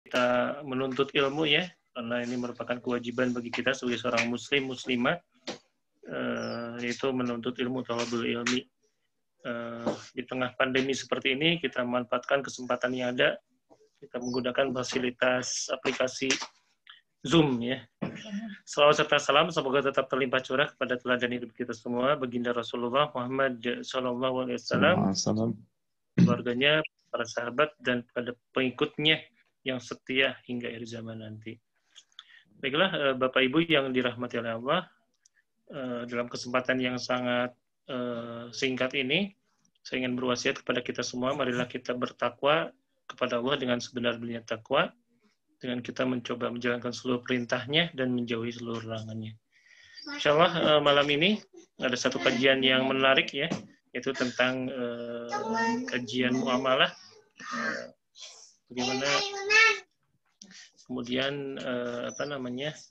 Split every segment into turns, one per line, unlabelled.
kita menuntut ilmu ya, karena ini merupakan kewajiban bagi kita sebagai seorang muslim muslimah, yaitu menuntut ilmu, thalabul ilmi. Di tengah pandemi seperti ini kita manfaatkan kesempatan yang ada, kita menggunakan fasilitas aplikasi Zoom ya. Salawat serta salam semoga tetap terlimpah curah kepada teladan hidup kita semua, baginda Rasulullah Muhammad SAW, keluarganya, para sahabat, dan pada pengikutnya yang setia hingga akhir zaman nanti. Baiklah, Bapak Ibu yang dirahmati oleh Allah, dalam kesempatan yang sangat singkat ini, saya ingin berwasiat kepada kita semua, marilah kita bertakwa kepada Allah dengan sebenar-benarnya takwa, dengan kita mencoba menjalankan seluruh perintahnya dan menjauhi seluruh larangannya. Insyaallah malam ini ada satu kajian yang menarik ya, yaitu tentang kajian muamalah. Bagaimana kemudian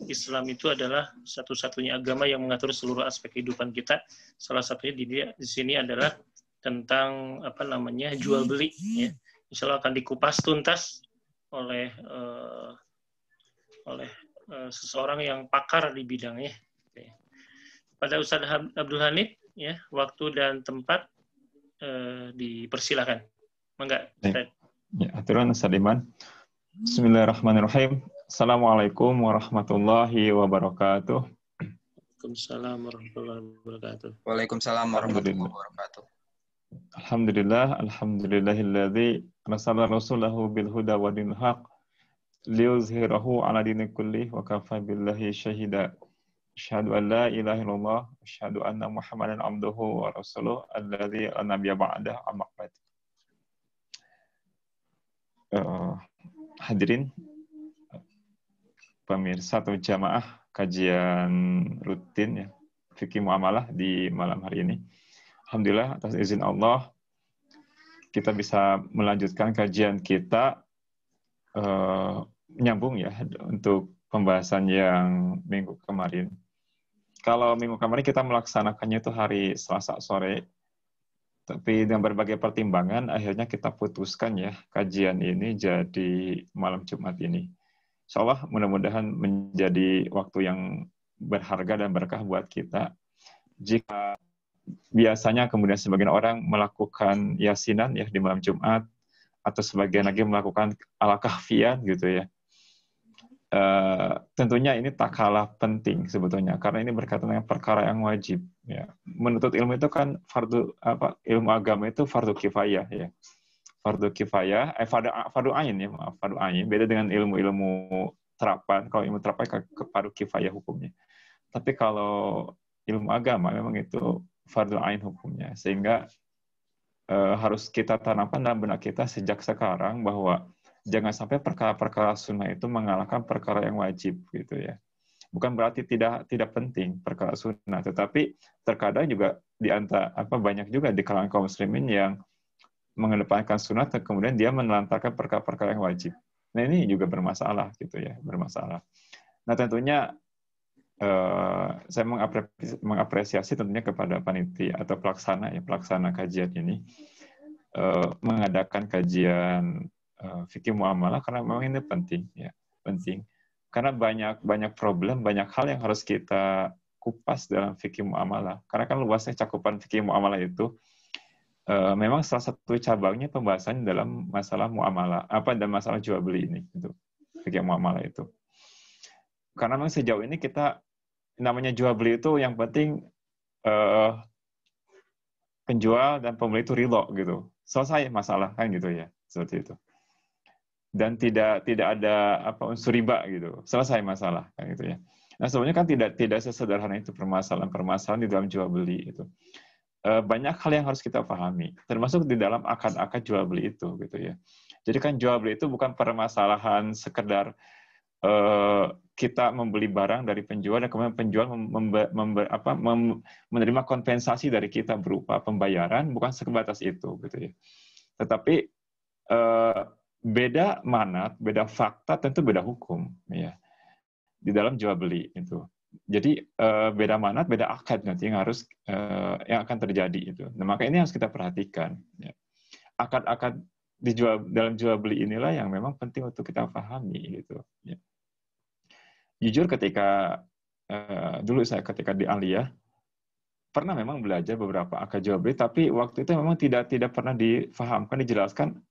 Islam itu adalah satu-satunya agama yang mengatur seluruh aspek kehidupan kita. Salah satunya di sini adalah tentang jual beli ya. Insyaallah akan dikupas tuntas oleh seseorang yang pakar di bidangnya. Pada Ustaz Abdul Hanif ya, waktu dan tempat dipersilakan. Mangga, Ustaz.
Ya, aturan Ustaz Iman. Bismillahirrahmanirrahim. Assalamualaikum warahmatullahi wabarakatuh.
Waalaikumsalam warahmatullahi wabarakatuh.
Waalaikumsalam warahmatullahi wabarakatuh.
Alhamdulillahilladzi arsala rasulahu bil huda wa dinil haq liyuzhirahu 'ala dini kulli wa kafa billahi syahida. Asyhadu an la ilaha illallah wa asyhadu anna Muhammadan abduhu wa rasuluh alladzi la nabiyya ba'dahu amma ba'd. Hadirin pemirsa atau jamaah kajian rutin ya fikih muamalah di malam hari ini. Alhamdulillah atas izin Allah kita bisa melanjutkan kajian kita nyambung ya untuk pembahasan yang minggu kemarin. Kalau minggu kemarin kita melaksanakannya itu hari Selasa sore, tapi dengan berbagai pertimbangan akhirnya kita putuskan ya kajian ini jadi malam Jumat ini. Insyaallah mudah-mudahan menjadi waktu yang berharga dan berkah buat kita. Jika biasanya kemudian sebagian orang melakukan yasinan ya di malam Jumat, atau sebagian lagi melakukan ala-kahfian gitu ya. Tentunya ini tak kalah penting sebetulnya, karena ini berkaitan dengan perkara yang wajib. Ya. Menuntut ilmu itu kan ilmu agama itu fardu kifayah ya. Fardu kifayah, fardu ain ya, maaf, fardu ain. Beda dengan ilmu-ilmu terapan. Kalau ilmu terapan ke fardu kifayah hukumnya. Tapi kalau ilmu agama memang itu fardu ain hukumnya, sehingga harus kita tanamkan dalam benak kita sejak sekarang bahwa jangan sampai perkara-perkara sunnah itu mengalahkan perkara yang wajib gitu ya. Bukan berarti tidak penting perkara sunnah, tetapi terkadang juga di antara banyak juga di kalangan kaum muslimin yang mengedepankan sunnah dan kemudian dia menelantarkan perkara-perkara yang wajib. Nah ini juga bermasalah gitu ya, bermasalah. Nah tentunya saya mengapresiasi tentunya kepada panitia atau pelaksana kajian ini mengadakan kajian fikih muamalah karena memang ini penting ya, penting karena banyak problem, banyak hal yang harus kita kupas dalam fikih muamalah, karena kan luasnya cakupan fikih muamalah itu memang salah satu cabangnya pembahasan dalam masalah muamalah dan masalah jual beli ini itu fikih muamalah itu, karena memang sejauh ini kita namanya jual beli itu yang penting penjual dan pembeli itu ridho gitu, selesai masalah kan gitu ya, seperti itu. Dan tidak ada unsur riba gitu, selesai masalah kan gitu ya. Nah sebenarnya kan tidak sesederhana itu permasalahan di dalam jual beli itu. Banyak hal yang harus kita pahami, termasuk di dalam akad-akad jual beli itu gitu ya. Jadi kan jual beli itu bukan permasalahan sekedar kita membeli barang dari penjual dan kemudian penjual menerima kompensasi dari kita berupa pembayaran, bukan sebatas itu gitu ya. Tetapi beda manat, beda fakta, tentu beda hukum ya di dalam jual beli itu. Jadi beda manat, beda akad nanti yang akan terjadi itu. Nah, maka ini harus kita perhatikan. Ya. Akad-akad dalam jual beli inilah yang memang penting untuk kita pahami gitu. Ya. Jujur ketika dulu saya ketika di Aliyah pernah memang belajar beberapa akad jual beli, tapi waktu itu memang tidak pernah difahamkan, dijelaskan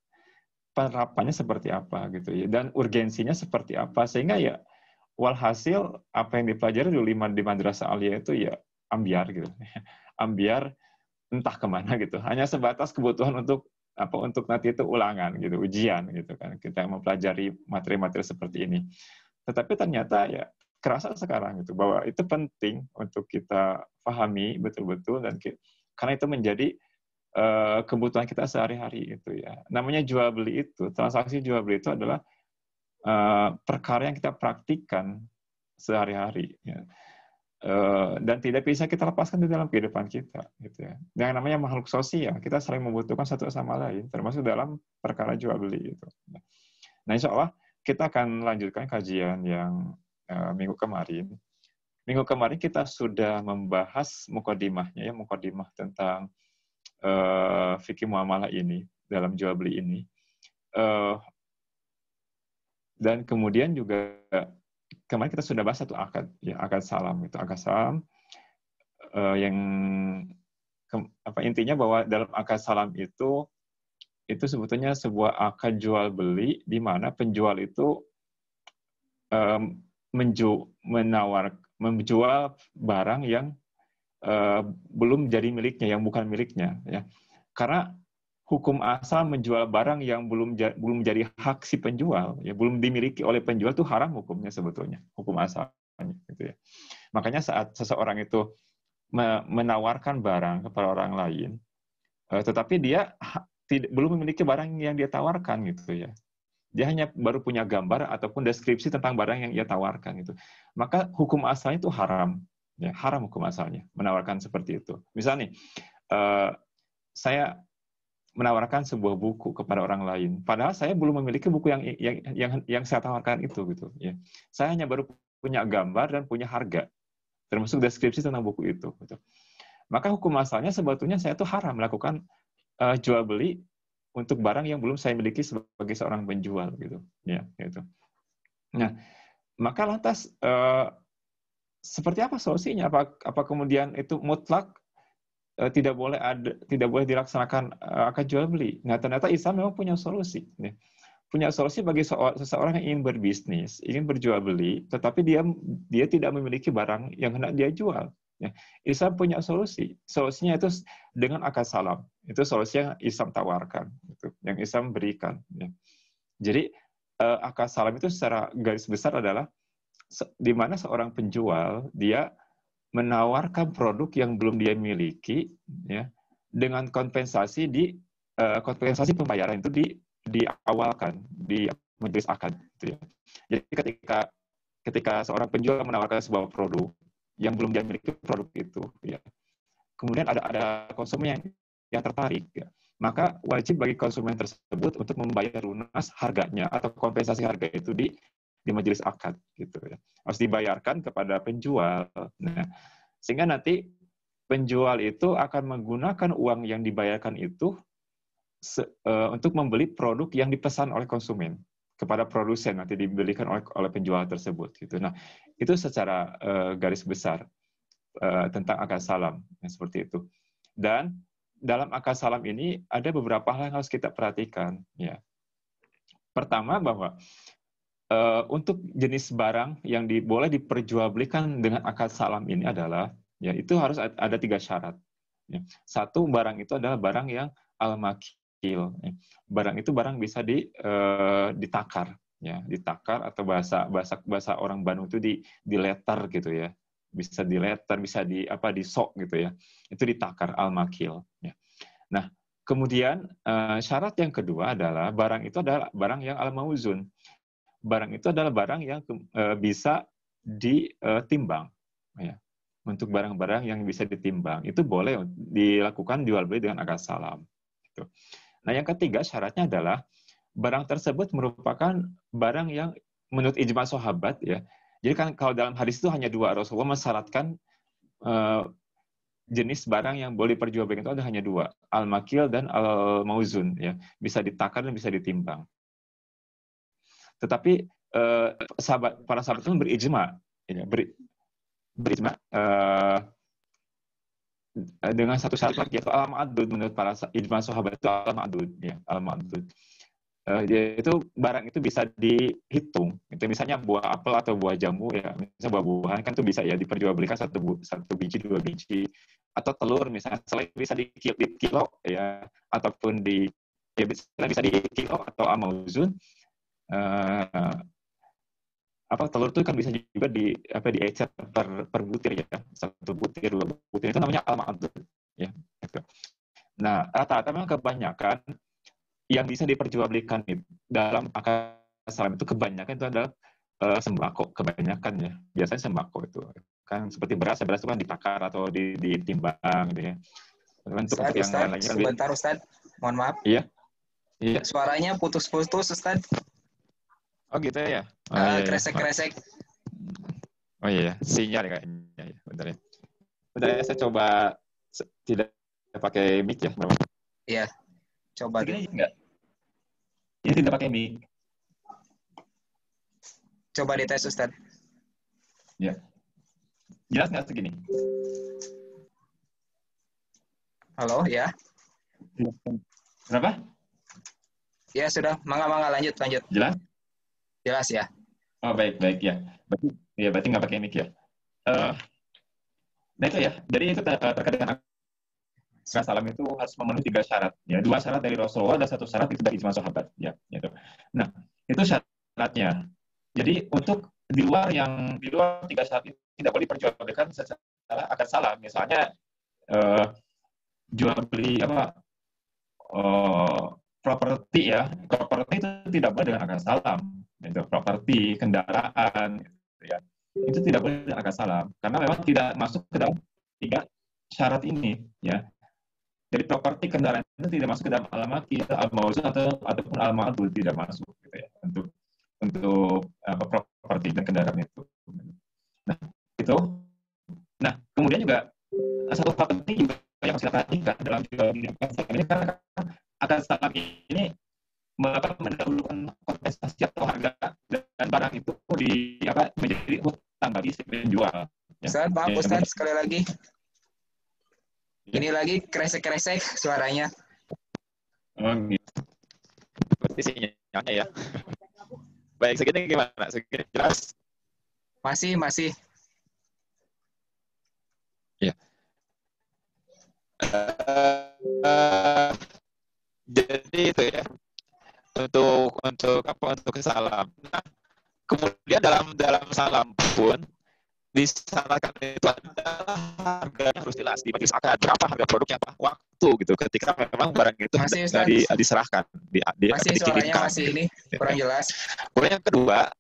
penerapannya seperti apa gitu ya, dan urgensinya seperti apa, sehingga ya walhasil apa yang dipelajari dulu di madrasah Aliyah itu ya ambiar gitu, ambiar entah kemana gitu, hanya sebatas kebutuhan untuk nanti itu ulangan gitu, ujian gitu kan, kita mempelajari materi-materi seperti ini. Tetapi ternyata ya kerasa sekarang gitu bahwa itu penting untuk kita pahami betul-betul, dan karena itu menjadi kebutuhan kita sehari-hari itu ya. Namanya jual beli itu, transaksi jual beli itu adalah perkara yang kita praktikkan sehari-hari ya. Dan tidak bisa kita lepaskan di dalam kehidupan kita gitu ya. Yang namanya makhluk sosial, kita saling membutuhkan satu sama lain, termasuk dalam perkara jual beli itu. Nah, insya Allah kita akan lanjutkan kajian yang minggu kemarin. Minggu kemarin kita sudah membahas mukadimahnya ya, mukadimah tentang fikih muamalah ini dalam jual beli ini. Dan kemudian juga kemarin kita sudah bahas satu akad, ya akad salam itu, akad salam yang intinya bahwa dalam akad salam itu sebetulnya sebuah akad jual beli di mana penjual itu menjual barang yang belum jadi miliknya, yang bukan miliknya ya. Karena hukum asal menjual barang yang belum jadi hak si penjual, ya belum dimiliki oleh penjual, itu haram hukumnya sebetulnya, hukum asalnya gitu ya. Makanya saat seseorang itu menawarkan barang kepada orang lain, tetapi dia belum memiliki barang yang dia tawarkan gitu ya. Dia hanya baru punya gambar ataupun deskripsi tentang barang yang ia tawarkan gitu. Maka hukum asalnya itu haram, ya haram hukum asalnya menawarkan seperti itu. Misalnya saya menawarkan sebuah buku kepada orang lain, padahal saya belum memiliki buku yang saya tawarkan itu gitu ya. Saya hanya baru punya gambar dan punya harga, termasuk deskripsi tentang buku itu gitu. Maka hukum asalnya sebetulnya saya itu haram melakukan jual beli untuk barang yang belum saya miliki sebagai seorang penjual gitu ya gitu. Nah, maka lantas seperti apa solusinya? Apa kemudian itu mutlak tidak boleh dilaksanakan akad jual beli? Nah, ternyata Islam memang punya solusi. Punya solusi bagi seseorang yang ingin berbisnis, ingin berjual beli, tetapi dia tidak memiliki barang yang hendak dia jual. Islam punya solusi. Solusinya itu dengan akad salam. Itu solusi yang Islam tawarkan, yang Islam berikan. Jadi akad salam itu secara garis besar adalah di mana seorang penjual dia menawarkan produk yang belum dia miliki, ya, dengan kompensasi pembayaran itu diawalkan di majelis akad. Gitu ya. Jadi ketika seorang penjual menawarkan sebuah produk yang belum dia miliki produk itu, ya, kemudian ada konsumen yang tertarik, ya, maka wajib bagi konsumen tersebut untuk membayar lunas harganya atau kompensasi harga itu di majelis akad, gitu ya. Harus dibayarkan kepada penjual. Nah, sehingga nanti penjual itu akan menggunakan uang yang dibayarkan itu untuk membeli produk yang dipesan oleh konsumen kepada produsen, nanti dibelikan oleh penjual tersebut, gitu. Nah, itu secara garis besar tentang akad salam, seperti itu. Dan dalam akad salam ini ada beberapa hal yang harus kita perhatikan, ya. Pertama, bahwa untuk jenis barang yang boleh diperjualbelikan dengan akad salam ini adalah, ya, itu harus ada 3 syarat. Ya. Satu, barang itu adalah barang yang al-makil. Ya. Barang itu bisa ditakar, ya, ditakar, atau bahasa orang Bandung itu diletter gitu ya. Bisa diletter, bisa disok gitu ya. Itu ditakar, al-makil. Ya. Nah, kemudian syarat yang kedua adalah barang itu adalah barang yang al-mauzun. Barang itu adalah barang yang bisa ditimbang. Ya. Untuk barang-barang yang bisa ditimbang, itu boleh dilakukan jual beli dengan akad salam. Gitu. Nah, yang ketiga syaratnya adalah barang tersebut merupakan barang yang menurut ijma sahabat, ya. Jadi kan kalau dalam hadis itu hanya 2, Rasulullah mensyaratkan jenis barang yang boleh diperjualbelikan itu ada hanya dua, al-makil dan al-mauzun, ya, bisa ditakar dan bisa ditimbang. Tetapi para sahabat itu berijma, ya, berijma dengan satu syarat lagi, yaitu al-ma'dud. Menurut para ijma sahabat itu al-ma'dud, ya, al-ma'dud. Yaitu barang itu bisa dihitung. Itu misalnya buah apel atau buah jambu, ya, misalnya buah-buahan kan itu bisa ya diperjualbelikan satu biji, 2 biji, atau telur misalnya selain bisa di kilo, ya, ataupun bisa di kilo atau amauzun. Telur itu kan bisa juga diecer per butir, ya, 1 butir, 2 butir, itu namanya al-ma'dud, ya, gitu. Nah, rata-rata memang kebanyakan yang bisa diperjualbelikan dalam akad salam itu kebanyakan itu adalah sembako, kebanyakan, ya, biasanya sembako itu kan seperti beras itu kan ditakar atau ditimbang, gitu, ya. Untuk yang lain-lain
sebentar Ustaz, mohon maaf.
Iya.
Suaranya putus-putus Ustaz.
Oh gitu ya.
Kresek-kresek.
Oh iya, sinyal kayaknya. Bentar ya, saya coba tidak pakai mic ya, Bro.
Iya. Coba
deh. Enggak. Ini tidak pakai mic.
Coba dites Ustaz.
Ya. Jelas nggak segini?
Halo, ya.
Kenapa?
Ya sudah, mangga lanjut.
Jelas?
Jelas ya.
Oh baik ya. Berarti nggak pakai mic ya. Nah itu ya. Jadi itu terkait dengan salam itu harus memenuhi 3 syarat. Ya, 2 syarat dari Rasulullah dan 1 syarat itu dari ijma sahabat. Ya, gitu. Nah itu syaratnya. Jadi untuk di luar 3 syarat itu tidak boleh diperjualbelikan secara akad salam. Misalnya jual beli properti, ya. Properti itu tidak boleh dengan akad salam. Itu properti, kendaraan, gitu, ya. Itu tidak boleh dengan akad salam karena memang tidak masuk ke dalam 3 syarat ini, ya. Jadi properti, kendaraan itu tidak masuk ke dalam al-makil, al-mauzun ataupun al-ma'dud, tidak masuk, gitu, ya. Untuk properti dan kendaraan itu. Nah, itu. Nah, kemudian juga satu hal penting juga yang harus kita perhatikan dalam jual beli ini, karena akad salam ini mendahulukan kompensasi atau harga dan barang itu menjadi hutang bagi si penjual.
Ustaz, maaf Ustaz, sekali lagi. Ini lagi kresek-kresek suaranya.
Oh, gitu. Berarti sinyalnya ya. Baik, segini gimana? Segini jelas?
Masih.
Ya. Jadi itu ya. Untuk salam. Nah, kemudian dalam salam pun disyaratkan itu adalah harganya harus jelas di majelis akad, berapa harga produknya, apa waktu, gitu, ketika memang barang itu diserahkan,
masih suaranya masih ini kurang jelas.
Kemudian yang kedua,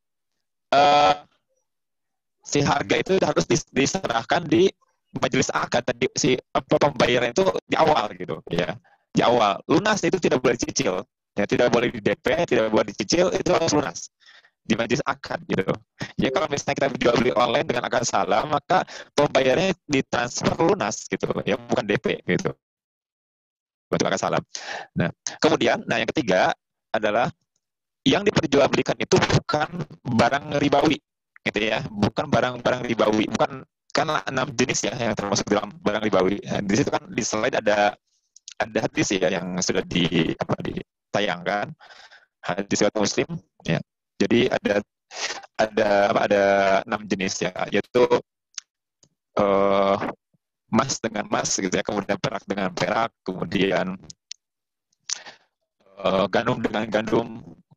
si harga itu harus diserahkan di majelis akad, tadi si pembayaran itu di awal, gitu, ya, di awal. Lunas itu tidak boleh dicicil, ya, tidak boleh di DP, tidak boleh dicicil, itu harus lunas di majelis akad, gitu. Ya kalau misalnya kita jual beli online dengan akad salam, maka pembayarannya ditransfer lunas, gitu, ya, bukan DP, gitu, untuk akad salam. Nah, kemudian, yang ketiga adalah yang diperjualbelikan itu bukan barang ribawi, gitu ya, bukan barang-barang ribawi, bukan, karena 6 jenis ya yang termasuk dalam barang ribawi. Di situ kan di slide ada hadis ya yang sudah ditayangkan, hadis riwayat Muslim, ya. Jadi ada 6 jenis, ya, yaitu emas dengan emas, gitu ya, kemudian perak dengan perak, kemudian gandum dengan gandum,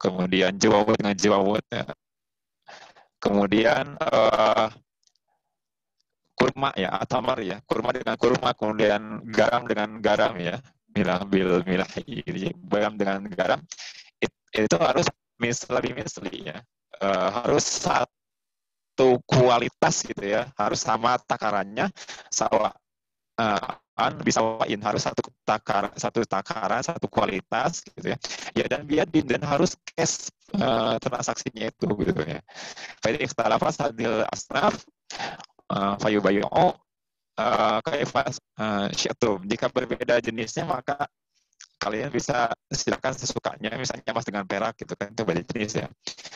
kemudian jawawut dengan jawawut, ya. Kemudian kurma, ya, atamar, ya, kurma dengan kurma, kemudian garam dengan garam, ya, milah bil milah, garam dengan garam, itu harus misli, ya, harus satu kualitas, gitu ya, harus sama takarannya, bisawain, harus satu takaran, satu kualitas, gitu ya, ya, dan biadin, dan harus cash transaksinya itu, gitu ya. Fa ikhtalafa sadil asnaf fayubayyi'u kaifas syi'tum. Jika berbeda jenisnya maka kalian bisa silakan sesukanya, misalnya emas dengan perak gitu kan, itu beda jenis ya.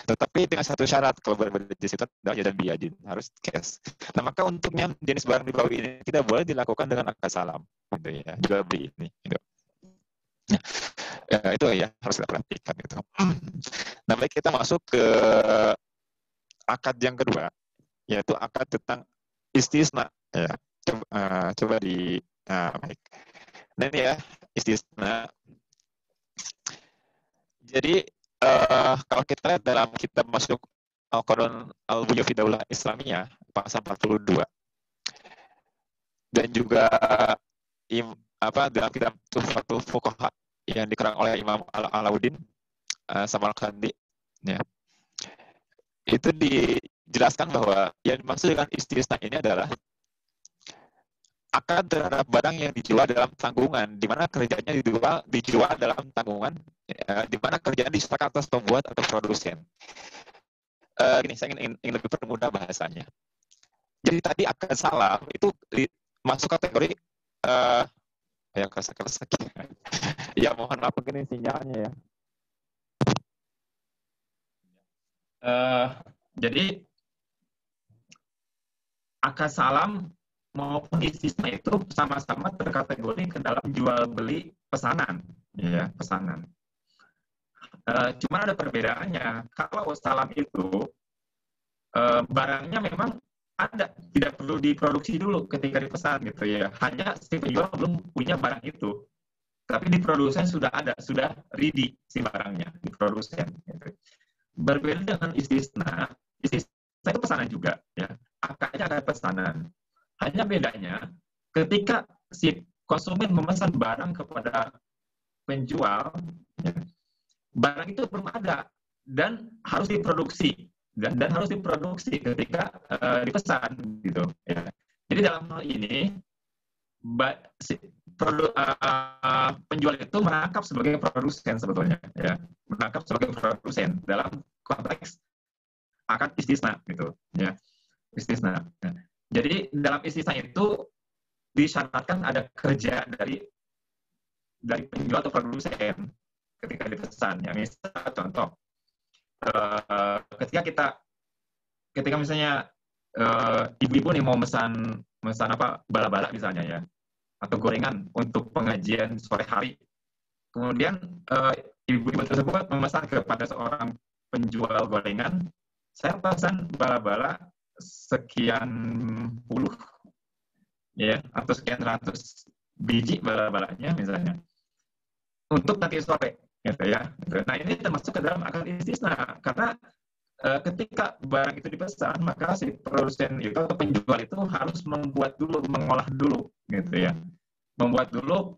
Tetapi dengan satu syarat, kalau berbeda jenis itu tidak dan biadin, harus cash. Nah maka untuknya jenis barang ribawi ini tidak boleh dilakukan dengan akad salam, gitu ya, jual beli ini. Gitu. Ya, itu ya harus kita perhatikan gitu. Nah baik, kita masuk ke akad yang kedua, yaitu akad tentang istisna. Ya, coba di baik. Nah ini ya istisna. Jadi kalau kita lihat dalam kitab masuk Al-Qur'an Al-Buyuh fi Daulah Islamiyah pasal 42 dan juga dalam kitab Tuhfatul Fuqaha yang dikarang oleh Imam Alauddin Samarkandi, ya, itu dijelaskan bahwa yang dimaksud dengan istisna ini adalah akad terhadap barang yang dijual dalam tanggungan, di mana kerjanya dijual dalam tanggungan, di mana kerjaan disepakati atas pembuat atau produsen. Saya ingin lebih permudah bahasanya. Jadi tadi akad salam itu masuk kategori yang kerasa-kerasa. Ya mohon maaf mungkin sinyalnya ya. Jadi akad salam maupun istisna itu sama-sama terkategori ke dalam jual beli pesanan, ya, pesanan. Cuma ada perbedaannya. Kalau salam itu barangnya memang ada, tidak perlu diproduksi dulu ketika dipesan gitu ya. Hanya si penjual belum punya barang itu, tapi di produsen sudah ada, sudah ready si barangnya di produsen. Gitu. Berbeda dengan istisna itu pesanan juga, ya. Akadnya ada pesanan. Hanya bedanya ketika si konsumen memesan barang kepada penjual, ya, barang itu belum ada dan harus diproduksi dan harus diproduksi ketika dipesan gitu, ya. Jadi dalam hal ini penjual itu merangkap sebagai produsen sebetulnya, ya, merangkap sebagai produsen dalam konteks akad istisna gitu, ya, istisna. Ya. Jadi dalam istisna itu disyaratkan ada kerja dari penjual atau produsen ketika dipesan. Ya, misal contoh, ketika misalnya ibu-ibu nih mau mesan apa bala-bala misalnya ya, atau gorengan untuk pengajian sore hari. Kemudian ibu-ibu tersebut memesan kepada seorang penjual gorengan, saya pesan bala-bala sekian puluh, ya, atau sekian ratus biji bala-balanya misalnya untuk nanti sore, gitu ya. Nah ini termasuk ke dalam akad istisna karena ketika barang itu dipesan maka si produsen itu atau penjual itu harus mengolah dulu, gitu ya, membuat dulu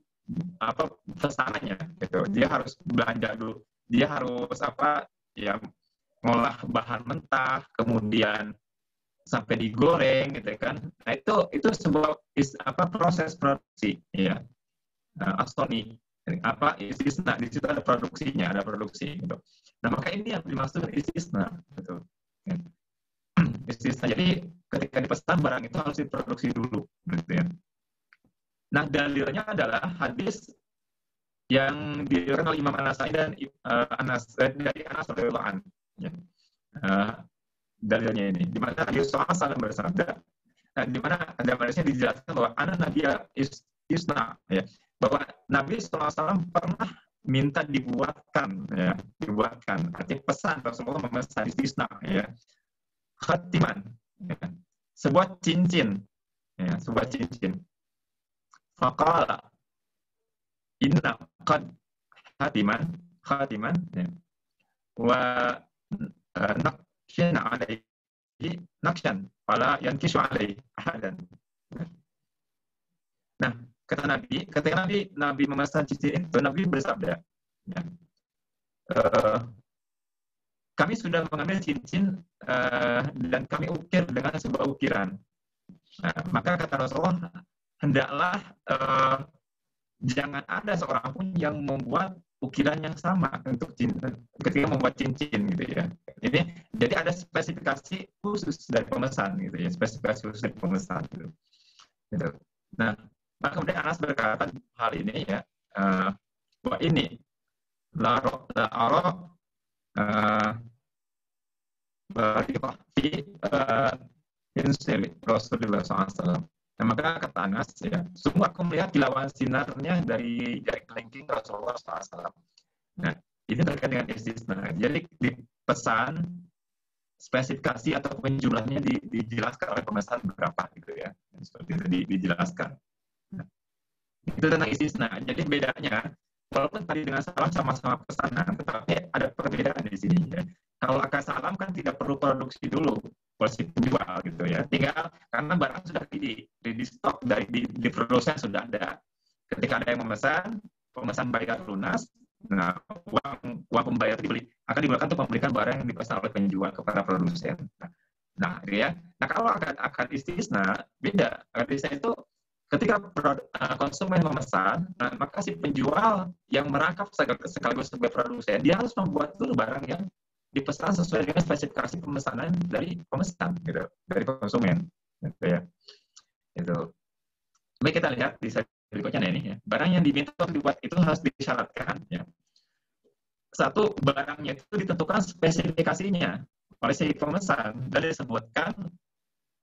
apa pesanannya, gitu. Dia harus belanja dulu, dia harus ngolah bahan mentah, kemudian sampai digoreng, gitu kan. Nah itu sebuah proses produksi, ya. Astoni istisna, di situ ada produksinya, ada produksi, gitu. Nah maka ini yang dimaksud istisna, gitu. Istisna, jadi ketika dipesan barang itu harus diproduksi dulu, gitu ya. Nah dalilnya adalah hadis yang diriwayatkan oleh Imam An-Nasai dan dari Anas radhiyallahu anhu. Dalilnya ini, di mana Nabi SAW bersabda, di mana ada hadisnya dijelaskan bahwa anak Nabi isna, ya, bahwa Nabi SAW pernah minta dibuatkan, artinya pesan Rasulullah memesan istisna, ya, khatiman, ya, sebuah cincin, ya, sebuah cincin. Faqala inna qad khatiman, ya, wa naqshan alaihi naqshan fala yankishu alaihi ahadan. Nah, kata Nabi, ketika Nabi memesan cincin itu, Nabi bersabda, ya, kami sudah mengambil cincin dan kami ukir dengan sebuah ukiran. Nah, maka kata Rasulullah, hendaklah jangan ada seorang pun yang membuat ukiran yang sama untuk ketika membuat cincin, gitu ya. Jadi ada spesifikasi khusus dari pemesan, gitu ya, spesifikasi khusus dari pemesan, gitu.
Gitu. Nah, maka kemudian Anas berkata hal ini ya, bahwa ini la ara insili Rasulullah SAW. Nah, maka kata Anas ya, sungguh aku melihat kilauan sinarnya dari kelingking Rasulullah SAW. Nah, ini terkait dengan istisna. Jadi dipesan spesifikasi atau jumlahnya dijelaskan oleh pemesan berapa gitu ya, seperti itu dijelaskan. Nah, itu tentang istisna. Jadi bedanya, walaupun tadi dengan salam sama-sama pesanan, tetapi ada perbedaan di sini ya. Kalau akad salam kan tidak perlu produksi dulu oleh si penjual gitu ya, tinggal karena barang sudah di stok di produsen sudah ada. Ketika ada yang pemesan bayar lunas, nah uang pembayar akan digunakan untuk membelikan barang yang dipesan oleh penjual kepada produsen. Nah ya, nah kalau akad istisna beda. Akad istisna itu ketika konsumen memesan, nah, maka si penjual yang merangkap sekaligus sebagai produsen, dia harus membuat dulu barang yang dipesan sesuai dengan spesifikasi pemesanan dari pemesan, gitu, dari konsumen, gitu ya. Itu. Baik, kita lihat di slide berikutnya ini ya. Barang yang diminta untuk dibuat itu harus disyaratkan. Ya. Satu, barangnya itu ditentukan spesifikasinya oleh si pemesan dan disebutkan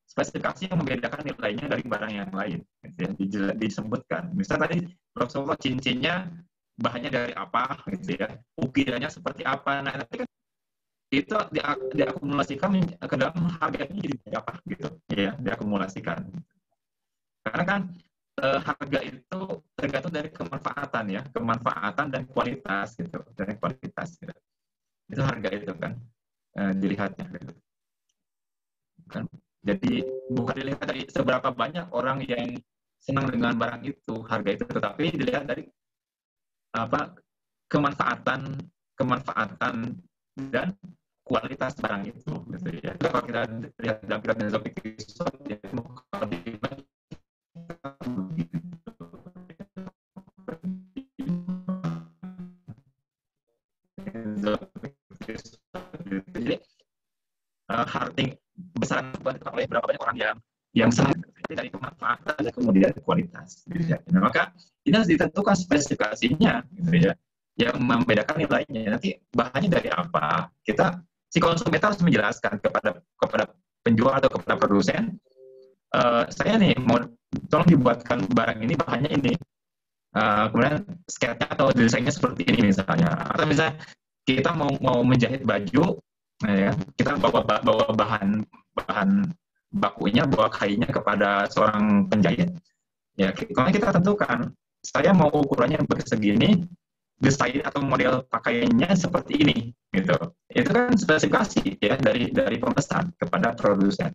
spesifikasi yang membedakan nilainya dari barang yang lain. Gitu ya. Disebutkan. Misalnya tadi Rasulullah cincinnya bahannya dari apa, gitu ya. Ukirannya seperti apa. Nah, nanti kan itu diakumulasikan ke dalam harganya jadi berapa gitu ya, diakumulasikan karena kan harga itu tergantung dari kemanfaatan dan kualitas gitu, dari kualitas gitu. Itu harga itu kan dilihatnya gitu. Kan jadi bukan dilihat dari seberapa banyak orang yang senang dengan barang itu, harga itu, tetapi dilihat dari apa kemanfaatan dan kualitas barang itu, gitu ya. Kalau kita lihat dalam kitab Zofik Kisot, ya, jadi harting besar oleh berapa banyak orang yang senang dari kemanfaatan dan kemudian kualitas. Gitu ya. Nah, maka ini harus ditentukan spesifikasinya, gitu ya, yang membedakan nilainya. Nanti bahannya dari apa? Si konsumen harus menjelaskan kepada penjual atau kepada produsen, saya nih mau tolong dibuatkan barang ini bahannya ini, kemudian sketnya atau desainnya seperti ini misalnya, atau misalnya kita mau menjahit baju, ya, kita bawa bahan bakunya, bawa kainnya kepada seorang penjahit, ya kita tentukan saya mau ukurannya segini, desain atau model pakaiannya seperti ini, gitu. Itu kan spesifikasi ya dari pemesan kepada produsen.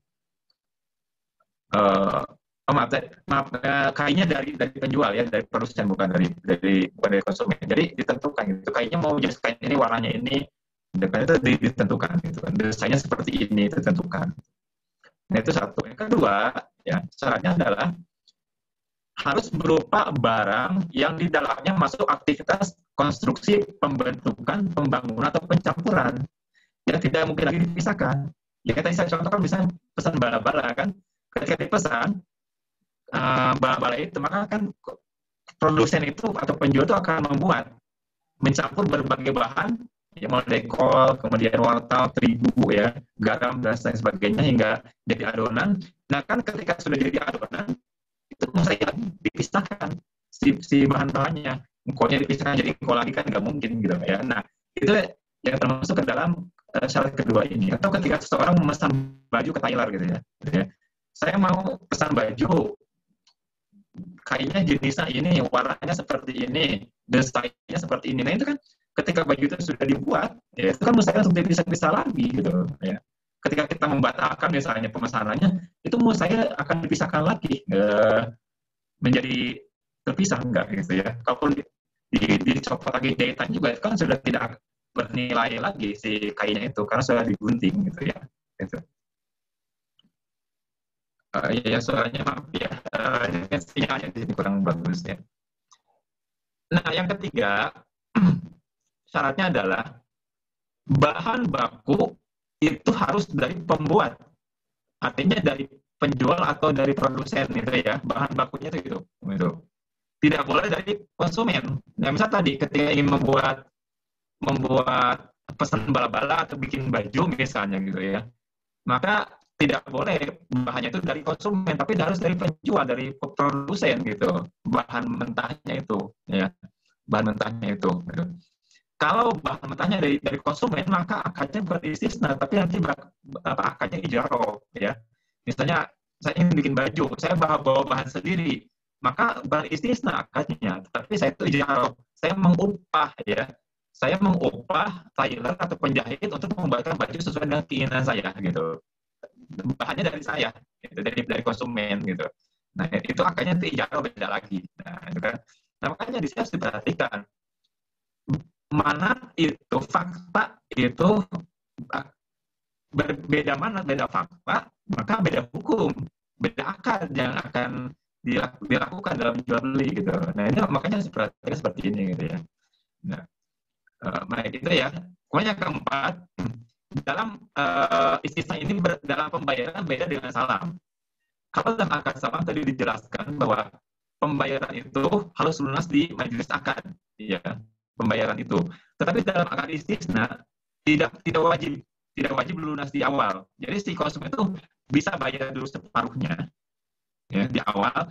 Maaf, kainnya dari penjual ya, dari produsen, bukan dari konsumen. Jadi ditentukan gitu. Kainnya mau jenis kain ini, warnanya ini, itu ditentukan gitu kan. Desainnya seperti ini, ditentukan. Nah itu satu. Yang kedua, ya syaratnya adalah harus berupa barang yang di dalamnya masuk aktivitas konstruksi, pembentukan, pembangunan atau pencampuran. Ya tidak mungkin lagi dipisahkan. Ya kita bisa contohkan misalnya pesan bala-bala kan, ketika dipesan bala-bala itu, maka kan produsen itu atau penjual itu akan mencampur berbagai bahan, ya mulai kol, kemudian wortel, terigu, ya, garam dan lain sebagainya hingga jadi adonan. Nah kan ketika sudah jadi adonan, itu mesti dipisahkan si bahan-bahannya, kolnya dipisahkan jadi kol lagi kan nggak mungkin gitu ya. Nah itu yang termasuk ke dalam syarat kedua ini. Atau ketika seseorang memesan baju ke tailor gitu ya, saya mau pesan baju kainnya jenisnya ini, warnanya seperti ini, desainnya seperti ini. Nah itu kan ketika baju itu sudah dibuat, ya itu kan mustahil untuk dipisah-pisah lagi gitu ya. Ketika kita membatalkan misalnya pemesanannya, itu mustahil akan dipisahkan lagi, menjadi terpisah, enggak gitu ya. Kalaupun dicopot lagi jahitan juga, itu kan sudah tidak bernilai lagi si kainnya itu karena sudah digunting gitu ya. Gitu. Ya suaranya maaf ya, sinyalnya di sini kurang bagus ya. Nah yang ketiga, syaratnya adalah bahan baku itu harus dari pembuat, artinya dari penjual atau dari produsen itu ya, bahan bakunya itu gitu. Tidak boleh dari konsumen. Nah, misal tadi ketika ingin membuat pesan bala-bala atau bikin baju misalnya gitu ya, maka tidak boleh bahannya itu dari konsumen, tapi harus dari penjual, dari produsen gitu, bahan mentahnya itu ya, bahan mentahnya itu gitu. Kalau bahan mentahnya dari konsumen, maka akadnya beristisna, tapi nanti akadnya ijaro ya. Misalnya saya ingin bikin baju, saya bawa bahan sendiri, maka beristisna akadnya, tapi saya itu ijaro, saya mengupah ya, saya mengupah tailor atau penjahit untuk membuatkan baju sesuai dengan keinginan saya gitu. Bahannya dari saya, gitu, dari konsumen gitu. Nah itu akadnya itu ijaro, beda lagi. Nah itu kan. Nah makanya di sini harus diperhatikan mana itu fakta itu berbeda, mana beda fakta maka beda hukum, beda akad yang akan dilakukan dalam jual beli gitu. Nah ini makanya diperhatikan seperti ini gitu ya. Nah baik itu ya. Kemudian yang keempat, dalam istisna ini dalam pembayaran beda dengan salam. Kalau dalam akad salam tadi dijelaskan bahwa pembayaran itu harus lunas di majelis akad, ya, pembayaran itu. Tetapi dalam akad istisna tidak wajib lunas di awal. Jadi si konsumen itu bisa bayar dulu separuhnya ya di awal,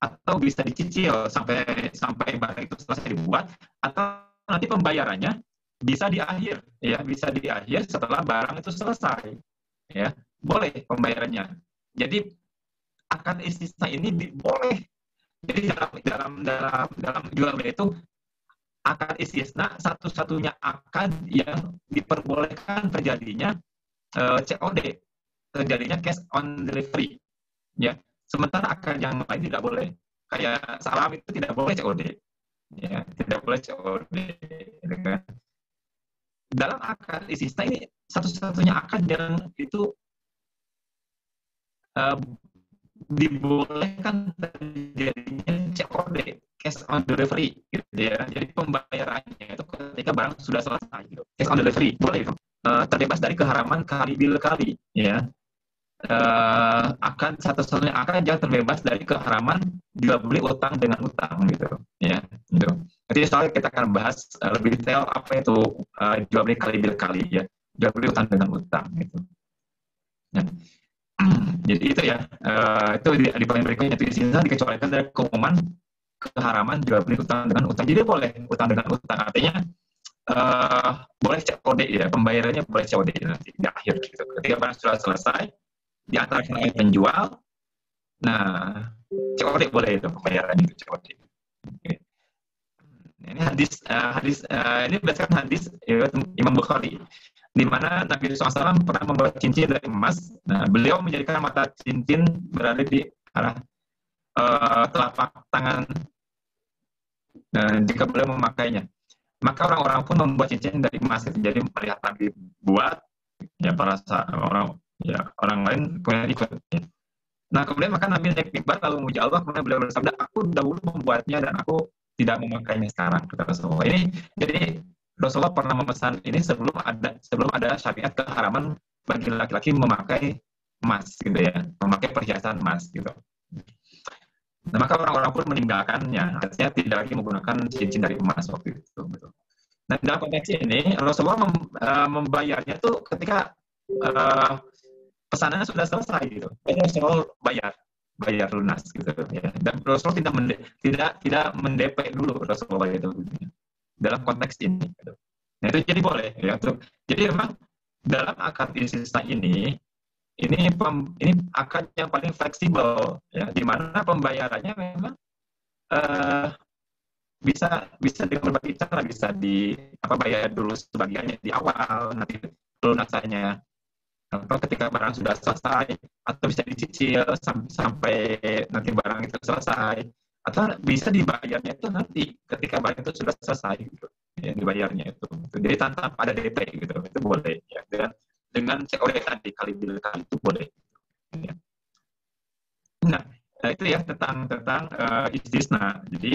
atau bisa dicicil sampai barang itu selesai dibuat, atau nanti pembayarannya bisa di akhir ya, bisa di akhir setelah barang itu selesai ya, boleh pembayarannya. Jadi akad istisna ini boleh. Jadi dalam jual beli itu akad istisna satu-satunya akad yang diperbolehkan terjadinya COD, terjadinya cash on delivery ya. Sementara akad yang lain tidak boleh. Kayak salam itu tidak boleh COD ya, tidak boleh COD gitu kan. Dalam akad istisna ini satu-satunya akad yang itu dibolehkan terjadinya COD, cash on delivery gitu ya. Jadi pembayarannya itu ketika barang sudah selesai gitu. Cash on delivery boleh itu. Terbebas dari keharaman kali bil kali ya. Akan satu-satunya akad yang terbebas dari keharaman jual beli utang dengan utang gitu ya gitu. Nanti soalnya kita akan bahas lebih detail apa itu jual beli kali bil kali ya, jual beli utang dengan utang gitu ya. Jadi itu ya, itu di poin berikutnya, itu istisna dikecualikan dari keumuman keharaman jual beli utang dengan utang. Jadi boleh utang dengan utang, artinya boleh COD ya, pembayarannya boleh COD nanti di akhir gitu. Ketika barang sudah selesai di antara penjual, nah COD boleh itu pembayaran itu COD. Okay. Ini hadis ini berdasarkan hadis Imam Bukhari, di mana Nabi SAW pernah membawa cincin dari emas. Nah, beliau menjadikan mata cincin berada di arah telapak tangan jika beliau memakainya. Maka orang-orang pun membuat cincin dari emas. Jadi melihat Nabi buat, ya para orang lain kemudian ikut. Ya. Nah, kemudian maka Nabi naik mimbar lalu memuji Allah, kemudian beliau bersabda, aku dahulu membuatnya dan aku tidak memakainya sekarang, kata Rasulullah. Ini jadi Rasulullah pernah memesan ini sebelum ada syariat keharaman bagi laki-laki memakai emas gitu ya, memakai perhiasan emas gitu. Nah, maka orang-orang pun meninggalkannya, artinya tidak lagi menggunakan cincin dari emas waktu itu. Gitu. Nah, dalam konteks ini Rasulullah membayarnya tuh ketika pesanannya sudah selesai gitu. Jadi Rasulullah bayar lunas gitu ya. Dan Rasulullah tidak mendep dulu Rasulullah itu gitu. Dalam konteks ini gitu. Nah, itu jadi boleh ya. Jadi memang dalam akad istisna ini akad yang paling fleksibel ya, di mana pembayarannya memang bisa dengan berbagai cara, bisa bayar dulu sebagiannya di awal, nanti lunasannya ketika barang sudah selesai, atau bisa dicicil sampai nanti barang itu selesai, atau bisa dibayarnya itu nanti ketika barang itu sudah selesai gitu, ya, dibayarnya itu. Jadi tanpa ada DP gitu, itu boleh ya, dengan COD tadi kali bil kali itu boleh. Ya. Nah, itu ya tentang istisna. Jadi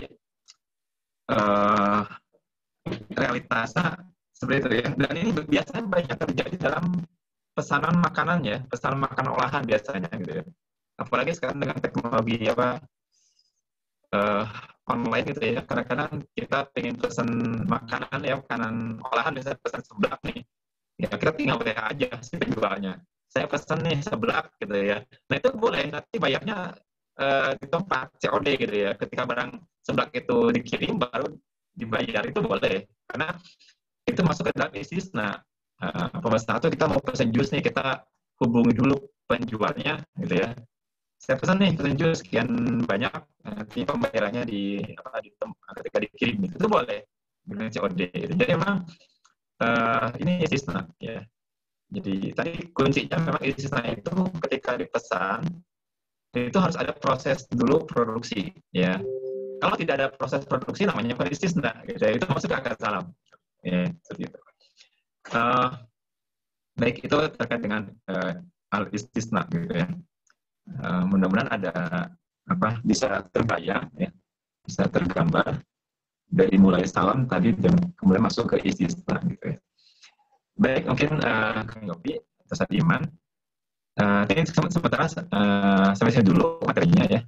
realitasnya seperti itu ya. Dan ini biasanya banyak terjadi dalam pesanan makanan ya, pesanan makanan olahan biasanya gitu ya. apalagi sekarang dengan teknologi online gitu ya, kadang-kadang kita pengen pesan makanan ya, makanan olahan, misalnya pesan seblak nih, ya kita tinggal WA aja si penjualnya, saya pesan nih seblak gitu ya. Nah itu boleh, nanti bayarnya di tempat COD gitu ya, ketika barang seblak itu dikirim baru dibayar, itu boleh, karena itu masuk ke dalam istisna. Pemesan atau kita mau pesan jus nih, kita hubungi dulu penjualnya gitu ya, saya pesan nih pesan jus sekian banyak, nanti pembayarannya ketika dikirim itu boleh dengan COD gitu. Jadi memang ini istisna ya. Jadi tadi kuncinya memang istisna itu ketika dipesan itu harus ada proses dulu produksi ya. Kalau tidak ada proses produksi namanya bukan istisna gitu. Itu masuk ke akad salam ya, seperti itu. Baik, itu terkait dengan al istisna gitu ya. Mudah-mudahan ada bisa terbayang ya, bisa tergambar dari mulai salam tadi dan kemudian masuk ke istisna gitu ya. Baik, mungkin Kang Yopi atau Sadiman, ini sementara sampai sini dulu materinya ya.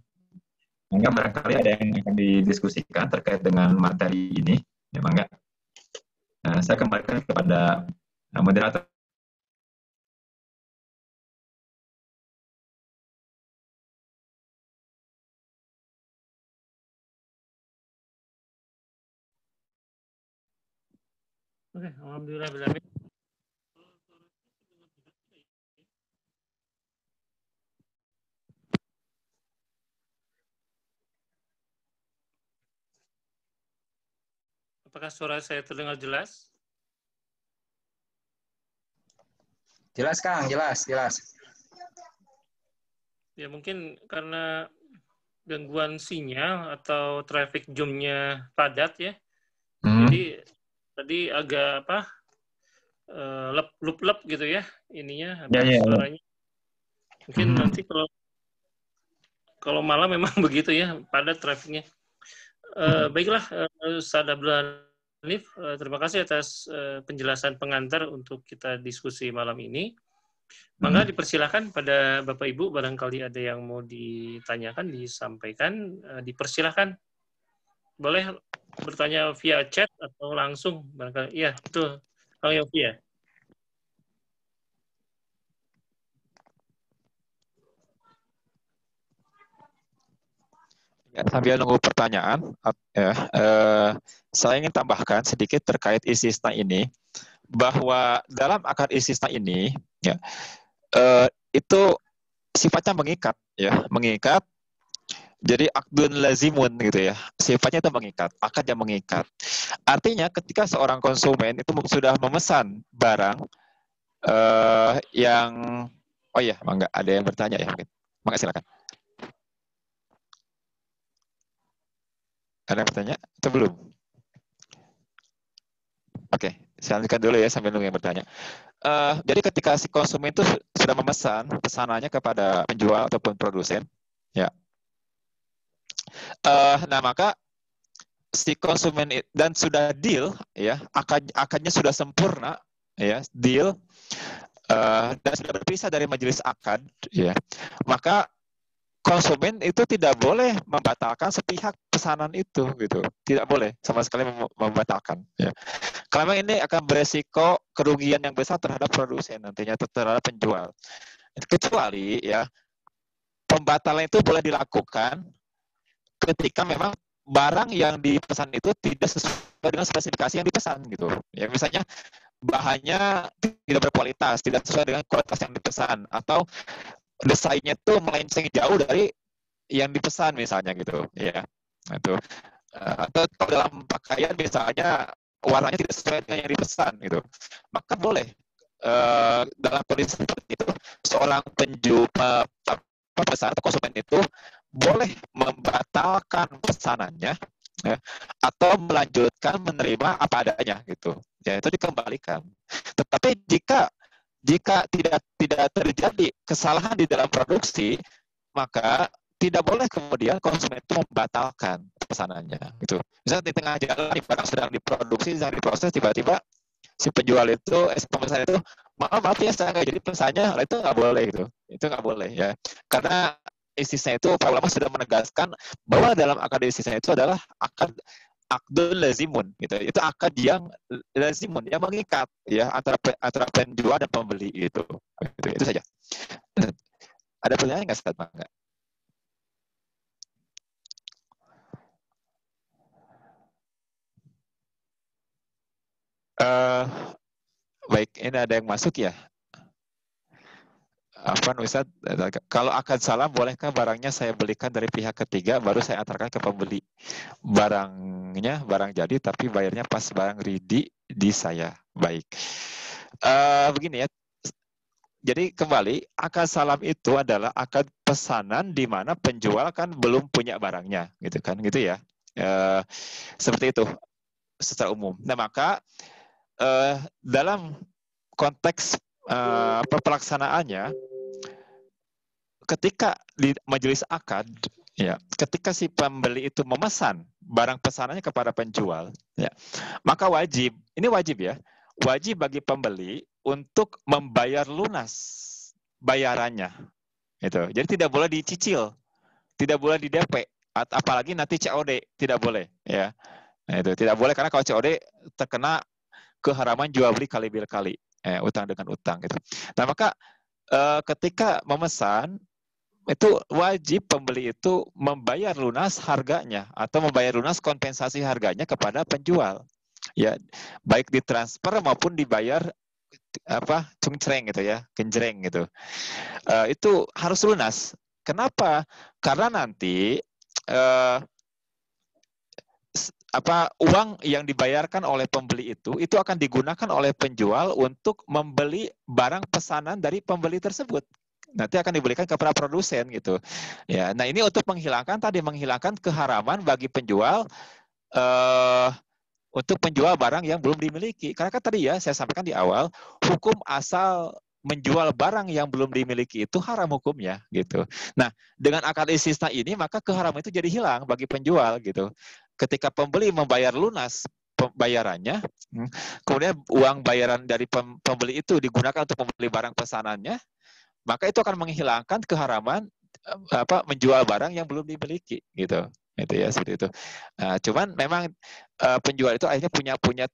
Mungkin barangkali ada yang akan didiskusikan terkait dengan materi ini, ya Mangga. Saya kembalikan kepada moderator.
Oke, alhamdulillah bilamin. Apakah suara saya terdengar jelas?
Jelas Kang, jelas.
Ya mungkin karena gangguan sinyal atau traffic jam-nya padat ya. Jadi tadi agak lep gitu ya ininya suaranya. Mungkin nanti kalau malam memang begitu ya, padat trafficnya. Baiklah, Ustaz Abdul Hanif, terima kasih atas penjelasan pengantar untuk kita diskusi malam ini. Mangga dipersilakan pada Bapak Ibu, barangkali ada yang mau ditanyakan, disampaikan, dipersilakan. Boleh bertanya via chat atau langsung, barangkali. Iya, betul. Kang Yofi ya.
Sambil nunggu pertanyaan, saya ingin tambahkan sedikit terkait istisna ini, bahwa dalam akad istisna ini, ya, itu sifatnya mengikat, ya, mengikat. Jadi akdun lazimun gitu ya, sifatnya itu mengikat, akad yang mengikat. Artinya ketika seorang konsumen itu sudah memesan barang yang, oh iya, Mangga, ada yang bertanya ya, mungkin. Mangga silakan. Ada yang bertanya atau belum? Oke, saya lanjutkan dulu ya sambil nunggu yang bertanya. Jadi ketika si konsumen itu sudah memesan pesanannya kepada penjual ataupun produsen, ya. Nah maka si konsumen dan sudah deal, ya, akadnya sudah sempurna, ya, deal, dan sudah berpisah dari majelis akad, ya, maka konsumen itu tidak boleh membatalkan sepihak pesanan itu, gitu. Tidak boleh sama sekali membatalkan. Ya. Karena ini akan beresiko kerugian yang besar terhadap produsen nantinya, terhadap penjual. Kecuali ya pembatalan itu boleh dilakukan ketika memang barang yang dipesan itu tidak sesuai dengan spesifikasi yang dipesan, gitu. Ya misalnya bahannya tidak berkualitas, tidak sesuai dengan kualitas yang dipesan, atau desainnya tuh melenceng jauh dari yang dipesan misalnya gitu ya, itu atau dalam pakaian misalnya warnanya tidak sesuai dengan yang dipesan gitu, maka boleh dalam kondisi seperti itu seorang pemesan atau konsumen itu boleh membatalkan pesanannya, ya, atau melanjutkan menerima apa adanya gitu ya, itu dikembalikan. Tetapi jika tidak terjadi kesalahan di dalam produksi, maka tidak boleh kemudian konsumen itu membatalkan pesanannya. Gitu. Misalnya di tengah jalan, barang sedang diproduksi, sedang diproses, tiba-tiba si penjual itu, pemesan itu, maaf ya saya nggak jadi pesannya, itu nggak boleh gitu. Itu nggak boleh ya. Karena
istisna itu para ulama sudah menegaskan bahwa dalam akad istisna itu adalah akad akdul lazimun gitu. Itu akad yang lazimun yang mengikat ya antara penjual dan pembeli itu. Itu saja. Ada pertanyaan nggak, Ustaz? Enggak. Baik, ini ada yang masuk ya. Afwan Ustaz, kalau akad salam bolehkah barangnya saya belikan dari pihak ketiga baru saya antarkan ke pembeli? Barangnya barang jadi tapi bayarnya pas barang ready di saya. Baik. Begini ya. Jadi kembali, akad salam itu adalah akad pesanan di mana penjual kan belum punya barangnya, gitu kan, gitu ya. Seperti itu secara umum. Nah maka dalam konteks pelaksanaannya, ketika di majelis akad, ya, ketika si pembeli itu memesan barang pesanannya kepada penjual, ya, maka wajib, ini wajib ya, wajib bagi pembeli untuk membayar lunas bayarannya. Itu. Jadi tidak boleh dicicil, tidak boleh di DP, apalagi nanti COD, tidak boleh. Ya. Nah, itu tidak boleh karena kalau COD terkena keharaman jual beli kali bil kali, utang dengan utang. Gitu. Nah maka ketika memesan itu wajib pembeli itu membayar lunas harganya atau membayar lunas kompensasi harganya kepada penjual. Ya, baik ditransfer maupun dibayar cungcreng gitu ya, genjreng gitu. Itu harus lunas. Kenapa? Karena nanti uang yang dibayarkan oleh pembeli itu akan digunakan oleh penjual untuk membeli barang pesanan dari pembeli tersebut. Nanti akan diberikan kepada produsen gitu. Ya, nah ini untuk menghilangkan keharaman bagi penjual untuk penjual barang yang belum dimiliki. Karena kan tadi ya saya sampaikan di awal, hukum asal menjual barang yang belum dimiliki itu haram hukumnya gitu. Nah, dengan akad istisna ini maka keharaman itu jadi hilang bagi penjual gitu. Ketika pembeli membayar lunas bayarannya, kemudian uang bayaran dari pembeli itu digunakan untuk membeli barang pesanannya, maka itu akan menghilangkan keharaman menjual barang yang belum dimiliki gitu. Itu ya seperti itu. Nah, cuman memang penjual itu akhirnya punya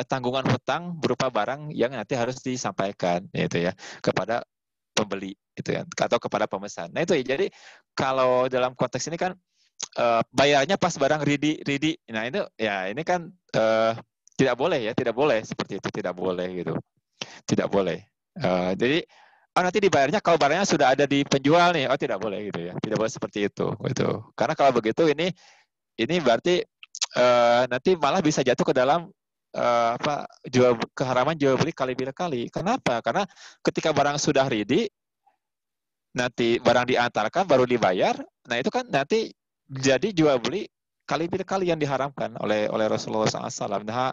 tanggungan hutang berupa barang yang nanti harus disampaikan itu ya kepada pembeli itu ya atau kepada pemesan. Nah itu ya. Jadi kalau dalam konteks ini kan bayarnya pas barang ready. Nah itu ya ini kan tidak boleh seperti itu, tidak boleh gitu. Tidak boleh. Jadi nanti dibayarnya kalau barangnya sudah ada di penjual nih, tidak boleh gitu ya, tidak boleh seperti itu, gitu. Karena kalau begitu ini berarti nanti malah bisa jatuh ke dalam keharaman jual beli kali bil kali. Kenapa? Karena ketika barang sudah ready, nanti barang diantarkan baru dibayar, nah itu kan nanti jadi jual beli kali bil kali yang diharamkan oleh Rasulullah SAW. Nah,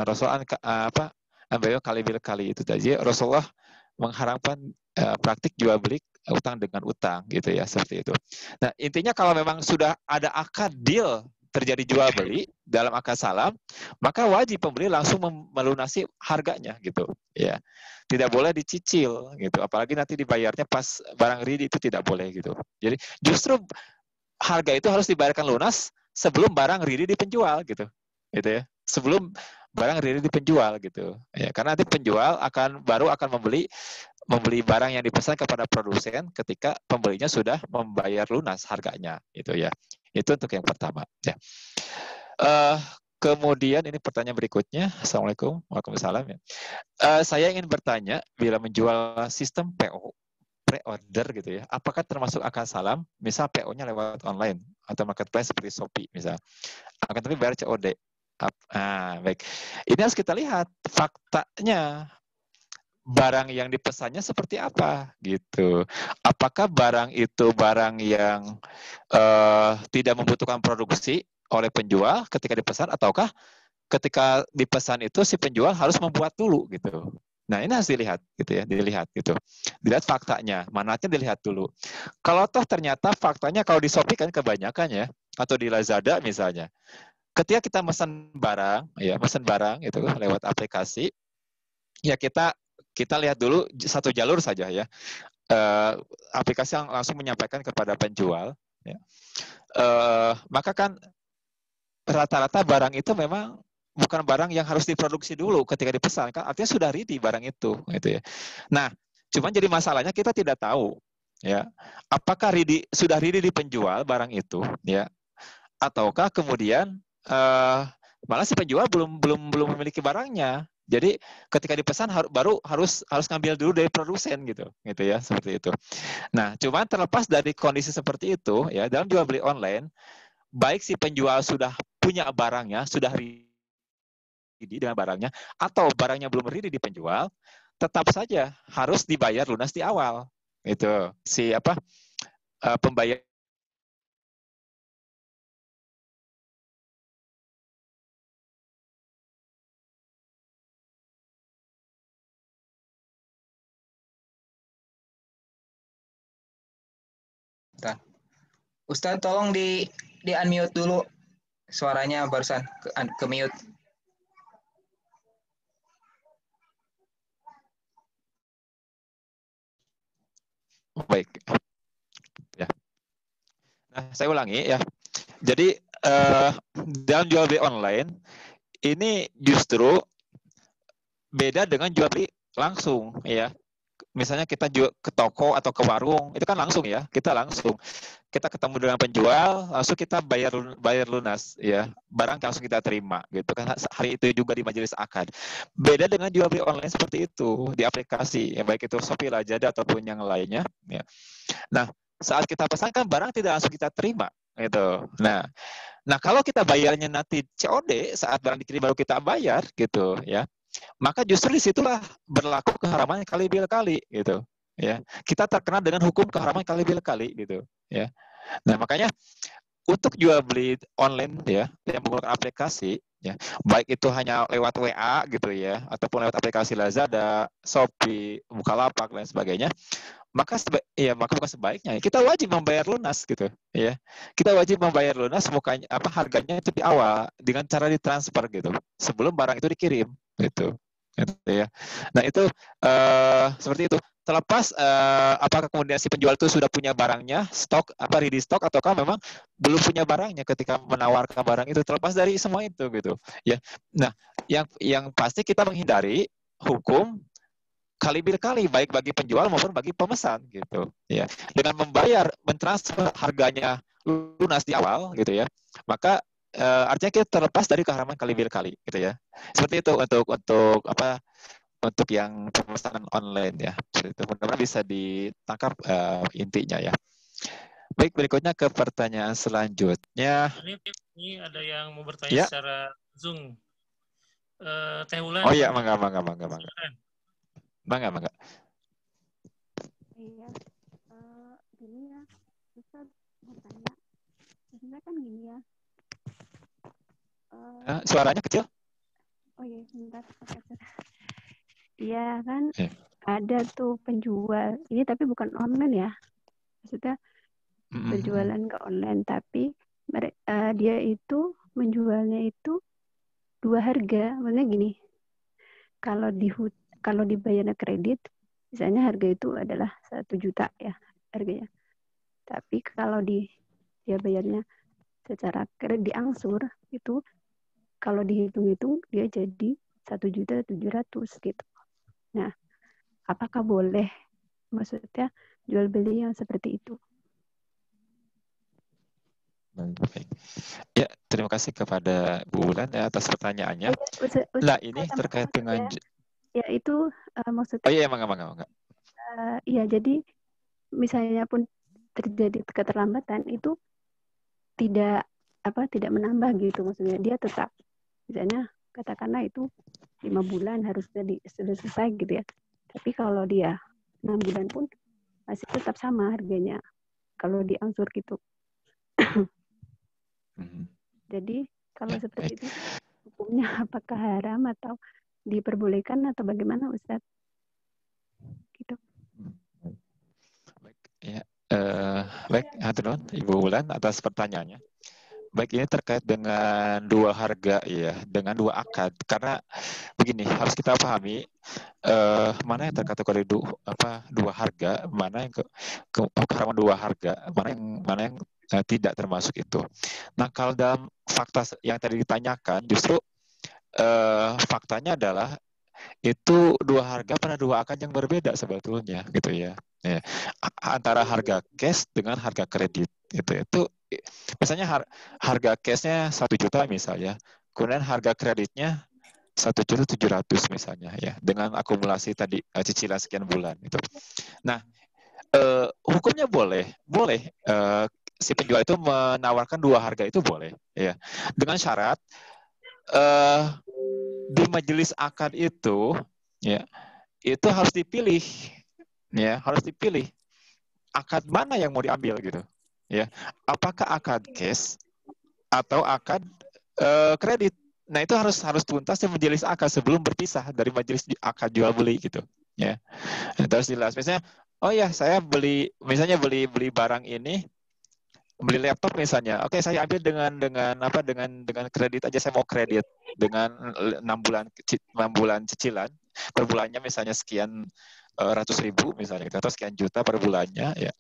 Rasulullah kali bil kali itu tadi Rasulullah mengharamkan praktik jual beli utang dengan utang gitu ya, seperti itu. Nah intinya kalau memang sudah ada akad deal terjadi jual beli dalam akad salam, maka wajib pembeli langsung melunasi harganya gitu ya, tidak boleh dicicil gitu, apalagi nanti dibayarnya pas barang ready, itu tidak boleh gitu. Jadi justru harga itu harus dibayarkan lunas sebelum barang ready dipenjual gitu ya, sebelum barang ready dipenjual gitu ya, karena nanti penjual baru akan membeli barang yang dipesan kepada produsen ketika pembelinya sudah membayar lunas harganya itu ya. Itu untuk yang pertama ya. Kemudian ini pertanyaan berikutnya. Assalamualaikum. Waalaikumsalam ya. Saya ingin bertanya, bila menjual sistem PO pre-order gitu ya, apakah termasuk akad salam? Misal PO-nya lewat online atau marketplace seperti Shopee misal, akan tapi bayar COD. Baik. Ini harus kita lihat faktanya, barang yang dipesannya seperti apa gitu. Apakah barang itu barang yang tidak membutuhkan produksi oleh penjual ketika dipesan, ataukah ketika dipesan itu si penjual harus membuat dulu gitu. Nah ini harus dilihat gitu ya, dilihat faktanya, manfaatnya dilihat dulu. Kalau toh ternyata faktanya kalau di Shopee kan kebanyakan ya, atau di Lazada misalnya, ketika kita pesan barang itu lewat aplikasi, ya kita lihat dulu satu jalur saja ya. aplikasi yang langsung menyampaikan kepada penjual, ya. Maka kan rata-rata barang itu memang bukan barang yang harus diproduksi dulu ketika dipesan, kan artinya sudah ready barang itu, gitu ya. Nah, cuman jadi masalahnya kita tidak tahu, ya, apakah sudah ready di penjual barang itu, ya, ataukah kemudian malah si penjual belum memiliki barangnya. Jadi ketika dipesan baru harus ngambil dulu dari produsen gitu ya, seperti itu. Nah, cuman terlepas dari kondisi seperti itu, ya, dalam jual beli online, baik si penjual sudah punya barangnya, sudah ready dengan barangnya, atau barangnya belum ready di penjual, tetap saja harus dibayar lunas di awal. Itu si pembayar.
Ustadz tolong di unmute dulu suaranya, barusan ke mute.
Baik. Ya. Nah, saya ulangi ya. Jadi dalam jual beli online ini justru beda dengan jual beli langsung, ya. Misalnya kita ke toko atau ke warung, itu kan langsung, ya. Kita ketemu dengan penjual, langsung kita bayar lunas, ya. Barang langsung kita terima, gitu kan. Hari itu juga di majelis akad. Beda dengan jual beli online seperti itu di aplikasi, ya, baik itu Shopee, Lazada ataupun yang lainnya, ya. Nah, saat kita pesankan barang tidak langsung kita terima, gitu. Nah, kalau kita bayarnya nanti COD, saat barang dikirim baru kita bayar, gitu, ya. Maka justru disitulah berlaku keharaman kali bil kali, gitu, ya. Kita terkena dengan hukum keharaman kali bil kali, gitu, ya. Nah, makanya untuk jual beli online, ya, yang menggunakan aplikasi, ya, baik itu hanya lewat WA gitu, ya, ataupun lewat aplikasi Lazada, Shopee, Bukalapak dan sebagainya, maka bukan sebaiknya kita wajib membayar lunas, gitu, ya. Kita wajib membayar lunas, harganya itu di awal dengan cara ditransfer, gitu, sebelum barang itu dikirim, gitu ya. Nah, itu seperti itu. Terlepas apakah kemudian si penjual itu sudah punya barangnya, ready stock, ataukah memang belum punya barangnya ketika menawarkan barang itu, terlepas dari semua itu, gitu, ya. Nah, yang pasti kita menghindari hukum kali bil kali, baik bagi penjual maupun bagi pemesan, gitu, ya. Dengan mentransfer harganya lunas di awal, gitu, ya, maka artinya kita terlepas dari keharaman kali bil kali, gitu, ya. Seperti itu untuk yang pemesanan online, ya. Seperti itu. Mudah-mudahan bisa ditangkap intinya, ya. Baik, berikutnya ke pertanyaan selanjutnya.
Ini ada yang mau bertanya, ya, secara Zoom. Teh Wulan.
Oh iya, mangga.
Iya, gini ya, Ustaz mau tanya. Sebenarnya kan gini ya.
Suaranya kecil?
Oh iya, sebentar. Iya kan, ada tuh penjual. Ini tapi bukan online, ya. Maksudnya penjualan ke online, tapi dia itu menjualnya itu dua harga. Maksudnya gini, kalau dibayarnya kredit, misalnya harga itu adalah 1 juta, ya, harganya. Tapi kalau dia bayarnya secara kredit diangsur, itu kalau dihitung-hitung dia jadi 1.700.000 gitu. Nah, apakah boleh, maksudnya jual beli yang seperti itu?
Baik. Ya, terima kasih kepada Bu Wulan, ya, atas pertanyaannya. Nah, ini terkait dengan
ya itu maksudnya.
Oh iya, mangga.
Iya, jadi misalnya pun terjadi keterlambatan itu tidak menambah gitu, maksudnya dia tetap, misalnya katakanlah itu 5 bulan harus sudah selesai gitu ya. Tapi kalau dia 6 bulan pun masih tetap sama harganya kalau diangsur gitu. Jadi kalau seperti itu hukumnya apakah haram atau diperbolehkan atau bagaimana, Ustaz? Gitu.
Baik, ya. Baik, hatur nuhun Ibu Wulan atas pertanyaannya. baik ini terkait dengan dua harga ya, dengan dua akad. Karena begini, harus kita pahami mana yang terkategori dua harga, mana yang keharaman dua harga, mana yang tidak termasuk itu. Nah, kalau dalam fakta yang tadi ditanyakan, justru faktanya adalah itu dua harga pada dua akad yang berbeda sebetulnya, gitu ya. Antara harga cash dengan harga kredit, itu misalnya harga cashnya 1 juta misalnya, kemudian harga kreditnya 1.700.000 misalnya ya, dengan akumulasi tadi cicilan sekian bulan itu. Nah, hukumnya boleh si penjual itu menawarkan dua harga itu boleh ya, dengan syarat di majelis akad itu ya, itu harus dipilih ya, harus dipilih akad mana yang mau diambil gitu ya, apakah akad cash atau akad kredit. Nah, itu harus tuntas di majelis akad sebelum berpisah dari majelis akad jual beli gitu ya. Itu harus jelas. Misalnya, oh ya, saya beli barang ini, beli laptop misalnya. Oke, saya ambil dengan kredit aja, saya mau kredit dengan 6 bulan cicilan. Per bulannya misalnya sekian ratus ribu misalnya gitu, atau sekian juta per bulannya ya.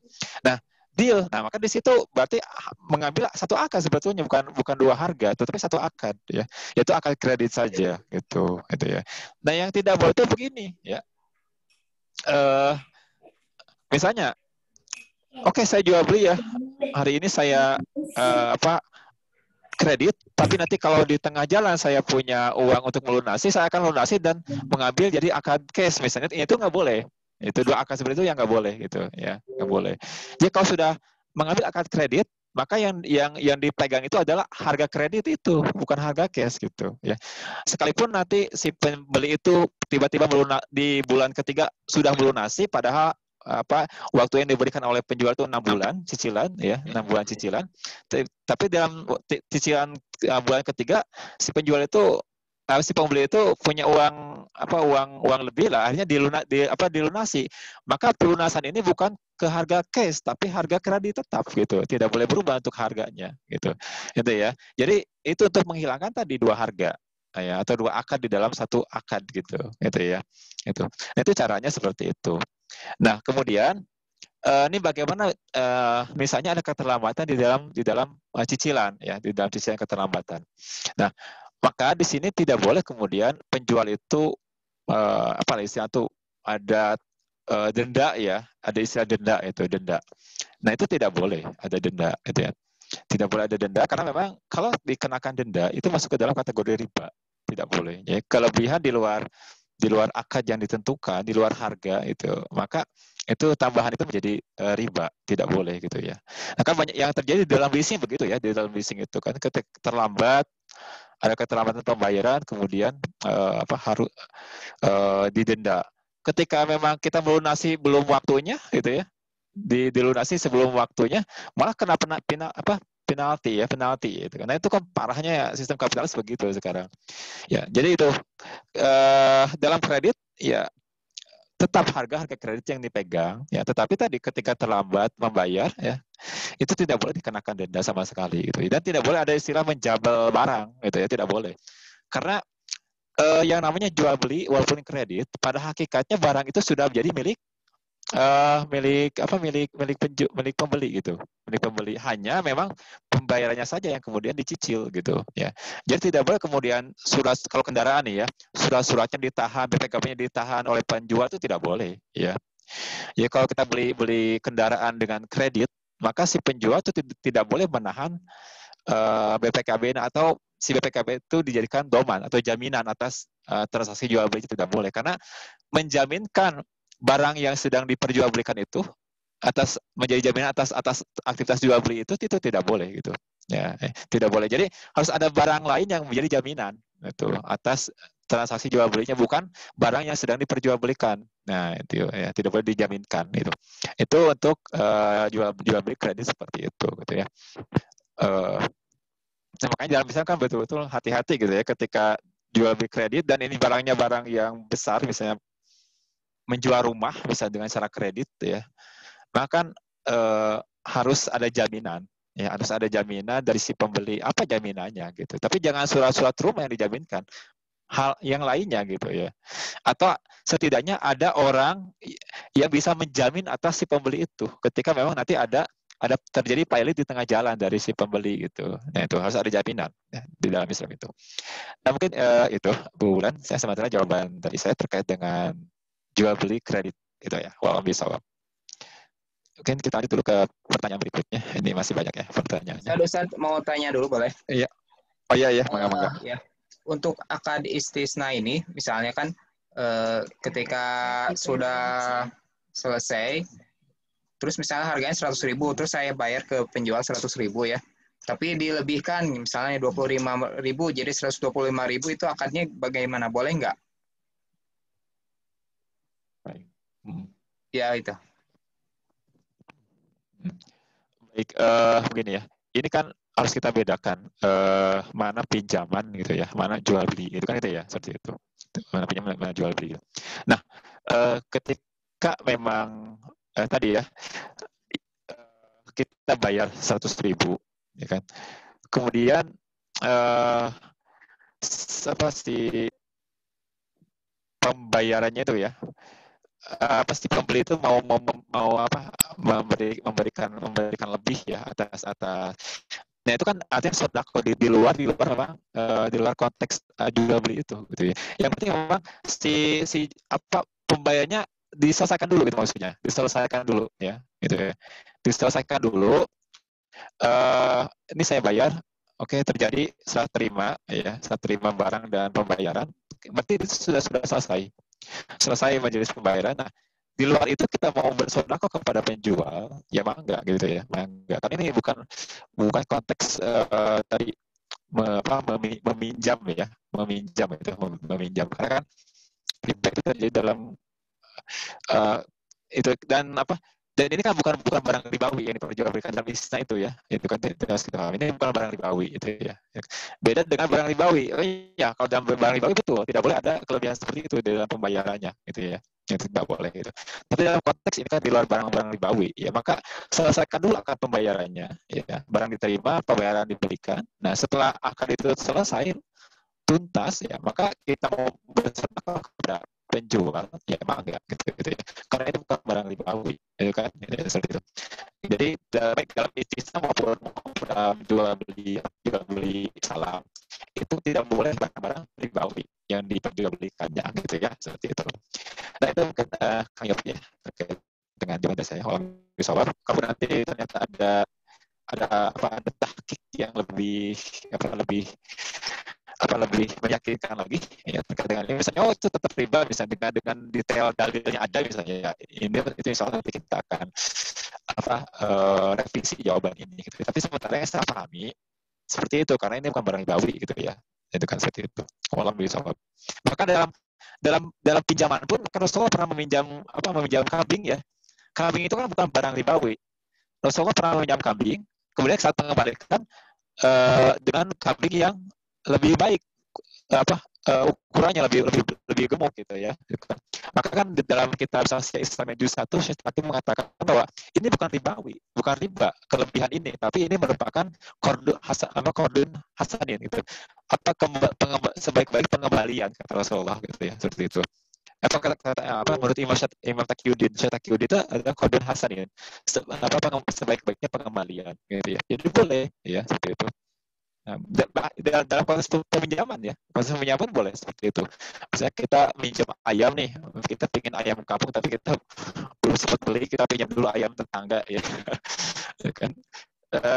Nah, deal. Nah, maka di situ berarti mengambil satu akad sebetulnya, bukan dua harga, tetapi satu akad ya. Yaitu akad kredit saja gitu ya. Nah, yang tidak boleh itu begini ya. Misalnya, oke, saya jual beli ya. Hari ini saya kredit, tapi nanti kalau di tengah jalan saya punya uang untuk melunasi, saya akan melunasi dan mengambil jadi akad cash misalnya. Itu nggak boleh. Itu dua akad seperti itu yang nggak boleh gitu ya, nggak boleh. Jadi kalau sudah mengambil akad kredit, maka yang dipegang itu adalah harga kredit itu, bukan harga cash gitu ya. Sekalipun nanti si pembeli itu tiba-tiba di bulan ketiga sudah melunasi, padahal waktu yang diberikan oleh penjual itu 6 bulan cicilan ya, 6 bulan cicilan. Tapi dalam cicilan bulan ketiga si penjual itu si pembeli itu punya uang lebih lah, akhirnya dilunasi. Maka pelunasan ini bukan ke harga cash tapi harga kredit tetap gitu. Tidak boleh berubah untuk harganya gitu. Itu ya. Jadi itu untuk menghilangkan tadi dua harga ya, atau dua akad di dalam satu akad gitu. Itu ya. Itu. Nah, itu caranya seperti itu. Nah, kemudian ini bagaimana misalnya ada keterlambatan di dalam cicilan ya, di dalam cicilan keterlambatan. Nah, maka di sini tidak boleh kemudian penjual itu istilah itu ada denda ya, ada istilah denda itu denda. Nah, itu tidak boleh ada denda gitu ya. Tidak boleh ada denda karena memang kalau dikenakan denda itu masuk ke dalam kategori riba. Tidak boleh. Ya, kelebihan di luar akad yang ditentukan, di luar harga itu, maka itu tambahan itu menjadi riba, tidak boleh gitu ya. Nah, kan banyak yang terjadi di dalam leasing begitu ya, di dalam leasing itu kan ketika terlambat, ada keterlambatan pembayaran, kemudian harus didenda. Ketika memang kita melunasi belum waktunya gitu ya, dilunasi sebelum waktunya, malah kena penalti itu. Karena itu kan parahnya ya, sistem kapitalis begitu sekarang. Ya, jadi itu dalam kredit ya tetap harga kredit yang dipegang ya, tetapi tadi ketika terlambat membayar ya, itu tidak boleh dikenakan denda sama sekali gitu. Dan tidak boleh ada istilah menjabel barang gitu ya, tidak boleh. Karena yang namanya jual beli walaupun kredit, pada hakikatnya barang itu sudah menjadi milik pembeli gitu, milik pembeli. Hanya memang pembayarannya saja yang kemudian dicicil gitu ya. Jadi tidak boleh kemudian kalau kendaraan nih ya, suratnya ditahan, BPKB-nya ditahan oleh penjual, itu tidak boleh ya. Ya kalau kita beli kendaraan dengan kredit, maka si penjual itu tidak boleh menahan BPKB atau si BPKB itu dijadikan doman atau jaminan atas transaksi jual beli, itu tidak boleh, karena menjaminkan barang yang sedang diperjualbelikan itu menjadi jaminan atas aktivitas jual beli itu tidak boleh gitu ya, tidak boleh. Jadi harus ada barang lain yang menjadi jaminan itu atas transaksi jual belinya, bukan barang yang sedang diperjualbelikan. Nah, itu ya tidak boleh dijaminkan itu. Itu untuk jual beli kredit seperti itu gitu ya. Nah, makanya dalam misalnya kan betul-betul hati-hati gitu ya ketika jual beli kredit, dan ini barangnya barang yang besar, misalnya menjual rumah bisa dengan cara kredit ya, maka harus ada jaminan Ya, harus ada jaminan dari si pembeli. Apa jaminannya gitu. Tapi jangan surat-surat rumah yang dijaminkan. Hal yang lainnya gitu ya. Atau setidaknya ada orang yang bisa menjamin atas si pembeli itu ketika memang nanti ada terjadi pilot di tengah jalan dari si pembeli gitu. Nah, itu harus ada jaminan ya, di dalam Islam itu. Nah, mungkin itu Bu Wulan, saya sementara jawaban dari saya terkait dengan jual beli kredit itu ya. Walau bisawab. Mungkin kita lanjut dulu ke pertanyaan berikutnya. Ini masih banyak ya pertanyaannya.
Ustaz mau tanya dulu boleh?
Iya. Oh iya, mangga.
Ya. Untuk akad istisna ini, misalnya kan ketika sudah selesai, terus misalnya harganya 100.000, terus saya bayar ke penjual 100.000 ya. Tapi dilebihkan, misalnya 25.000 jadi 125.000, itu akadnya bagaimana? Boleh nggak?
Baik.
Ya itu.
Baik, begini ya. Ini kan harus kita bedakan mana pinjaman gitu ya, mana jual beli. Itu kan itu ya, seperti itu. Mana pinjaman, mana jual beli. Nah, ketika memang tadi ya kita bayar 100.000, ya kan. Kemudian si pembayarannya itu ya, pasti pembeli itu mau memberikan lebih ya atas. Nah, itu kan artinya sodako di luar apa di luar konteks jual beli itu gitu ya. Yang penting memang si pembayarnya diselesaikan dulu gitu, maksudnya diselesaikan dulu ya gitu ya, diselesaikan dulu. Ini saya bayar, oke, terjadi serah terima barang dan pembayaran, berarti itu sudah selesai majelis pembayaran. Nah, di luar itu kita mau bersedekah kepada penjual, ya mangga gitu ya, mangga. Karena ini bukan konteks tadi meminjam ya, meminjam. Karena kan riba itu terjadi dalam itu dan ini kan bukan barang ribawi yang diperjualbelikan dalam istisna itu ya. Itu kan harus kita pahami. Ini bukan barang ribawi itu ya. Beda dengan barang ribawi. Oh iya, kalau dalam barang ribawi betul tidak boleh ada kelebihan seperti itu dalam pembayarannya gitu ya. Itu tidak boleh gitu. Tapi dalam konteks ini kan di luar barang-barang ribawi ya, maka selesaikan dulu akad pembayarannya ya. Barang diterima, pembayaran diberikan. Nah, setelah akad itu selesai tuntas ya, maka kita mau bersedekah kepada penjual ya emang enggak gitu ya, karena itu bukan barang ribawi ya kan, seperti itu. Jadi baik dalam istisna maupun dalam jual beli salam itu tidak boleh barang-barang ribawi yang diperjualbelikannya gitu ya, seperti itu. Nah, itu mungkin Kang Yofi ya terkait dengan jawaban saya. Kalau misalnya kalau nanti ternyata ada tahqiq yang lebih meyakinkan lagi ya terkait dengan ini, misalnya itu tetap riba misalnya dengan detail dalilnya ada misalnya ya, ini itu misalnya nanti kita akan revisi jawaban ini gitu. Tapi sementara yang saya pahami seperti itu, karena ini bukan barang ribawi gitu ya, itu kan seperti itu. Wallahualam bishawab. Maka dalam pinjaman pun kan Rasulullah pernah meminjam kambing ya. Kambing itu kan bukan barang ribawi. Rasulullah pernah meminjam kambing, kemudian saat mengembalikan dengan kambing yang lebih baik ukurannya lebih gemuk gitu ya. Maka kan di dalam kitab Sahih Islam Juz 1 Syekh Hakim mengatakan bahwa ini bukan riba kelebihan ini, tapi ini merupakan qardun hasanin gitu. Sebaik-baik pengembalian kata Rasulullah gitu ya, seperti itu. Menurut Imam Taqiyuddin itu ada qardun hasanin, sebaik-baiknya pengembalian gitu ya. Jadi boleh ya seperti itu. Nah, dalam proses peminjaman ya, proses peminjaman boleh seperti itu. Misalnya kita minjam ayam nih, kita pengen ayam kampung tapi kita belum sempat beli, kita pinjam dulu ayam tetangga ya, kan.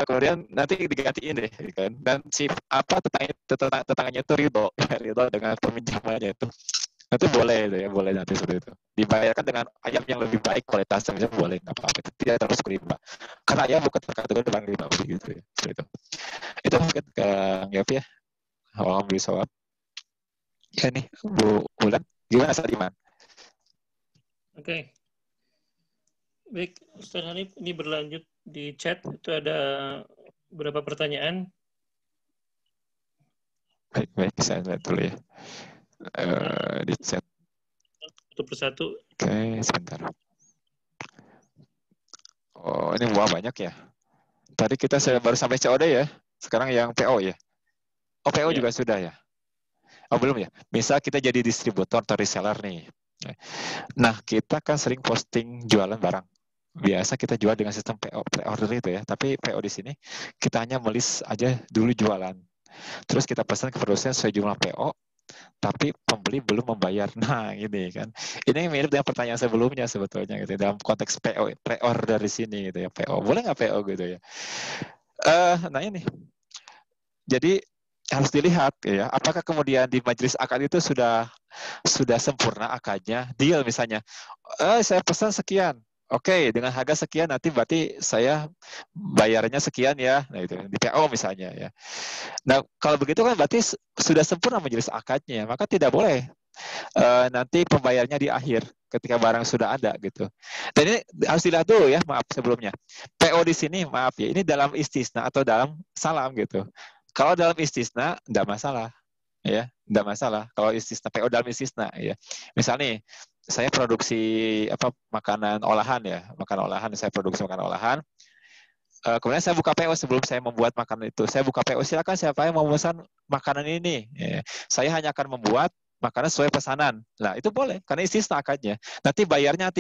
Kemudian nanti digantiin deh, kan. Dan si tetangganya itu ridho dengan peminjamannya itu. Nanti boleh nanti seperti itu. Dibayarkan dengan ayam yang lebih baik kualitasnya, misalnya boleh, nggak apa-apa. Tidak terus riba. Karena ayam bukan terkategori barang riba gitu ya, seperti itu. Itu mungkin ke Yofi ya. Alhamdulillah. Ya nih, Bu Wulan, gimana Ustaz Iman?
Oke. Baik, Ustaz Hanif, ini berlanjut di chat. Itu ada beberapa pertanyaan.
Baik, saya lihat dulu ya. Di chat.
Satu persatu.
Oke, sebentar. Oh, ini banyak ya. Tadi kita baru sampai COD ya. Sekarang yang PO ya. Oh, PO juga sudah ya. Oh, belum ya. Misal kita jadi distributor atau reseller nih. Nah, kita kan sering posting jualan barang. Biasa kita jual dengan sistem PO, pre-order itu ya. Tapi PO di sini kita hanya melis aja dulu jualan. Terus kita pesan ke produsen sesuai jumlah PO, tapi pembeli belum membayar. Nah, ini kan. Ini mirip dengan pertanyaan sebelumnya sebetulnya gitu. Dalam konteks PO, pre-order di sini gitu ya. PO, boleh nggak PO gitu ya? Nah ini. Jadi harus dilihat ya, apakah kemudian di majelis akad itu sudah sempurna akadnya, deal misalnya. Saya pesan sekian. Oke, dengan harga sekian nanti berarti saya bayarnya sekian ya. Nah, itu di PO misalnya ya. Nah, kalau begitu kan berarti sudah sempurna majelis akadnya, maka tidak boleh nanti pembayarnya di akhir ketika barang sudah ada gitu. Dan ini harus dilihat dulu ya, maaf sebelumnya. PO di sini maaf ya, ini dalam istisna atau dalam salam gitu. Kalau dalam istisna enggak masalah. Ya, enggak masalah kalau istisna PO dalam istisna ya. Misalnya saya produksi makanan olahan ya, saya produksi makanan olahan. Kemudian saya buka PO sebelum saya membuat makanan itu. Saya buka PO, silakan siapa yang mau memesan makanan ini. Ya. Saya hanya akan membuat makanan sesuai pesanan. Nah, itu boleh karena istisna akadnya. Nanti bayarnya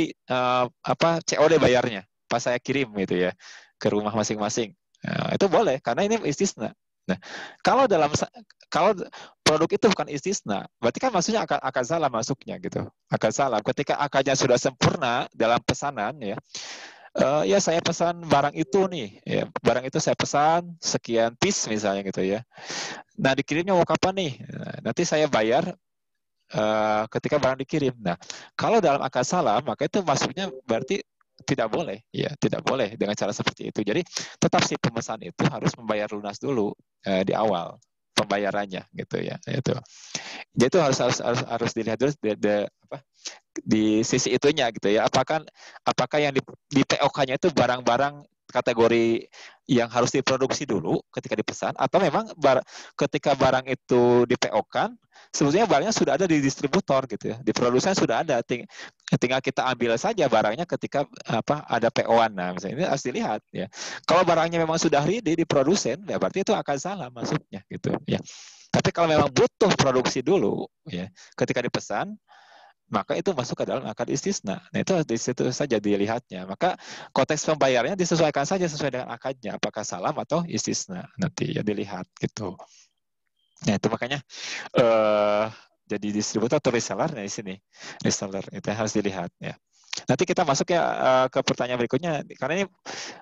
COD bayarnya pas saya kirim gitu ya ke rumah masing-masing. Nah, itu boleh karena ini istisna. Nah, kalau produk itu bukan istisna, berarti kan maksudnya akan salah masuknya gitu. Akan salah. Ketika akadnya sudah sempurna dalam pesanan ya. Ya saya pesan barang itu nih, ya, barang itu saya pesan sekian piece misalnya gitu ya. Nah dikirimnya mau kapan nih? Nah, nanti saya bayar ketika barang dikirim. Nah kalau dalam akad salam maka itu masuknya berarti tidak boleh, ya tidak boleh dengan cara seperti itu. Jadi tetap si pemesan itu harus membayar lunas dulu di awal pembayarannya gitu ya. Itu. Jadi itu harus dilihat dulu di sisi itunya gitu ya. Apakah yang di POK-nya itu barang-barang kategori yang harus diproduksi dulu ketika dipesan, atau memang ketika barang itu di PO-kan sebetulnya barangnya sudah ada di distributor gitu ya, di produsen sudah ada, tinggal kita ambil saja barangnya ketika ada PO-an. Nah misalnya ini harus dilihat ya. Kalau barangnya memang sudah ready di produsen ya berarti itu akan salah masuknya gitu ya. Tapi kalau memang butuh produksi dulu ya ketika dipesan, maka itu masuk ke dalam akad istisna. Nah itu di situ saja dilihatnya. Maka konteks pembayarannya disesuaikan saja sesuai dengan akadnya, apakah salam atau istisna nanti ya dilihat gitu. Nah itu makanya jadi distributor atau reseller di sini, reseller itu harus dilihat ya. Nanti kita masuk ya ke pertanyaan berikutnya, karena ini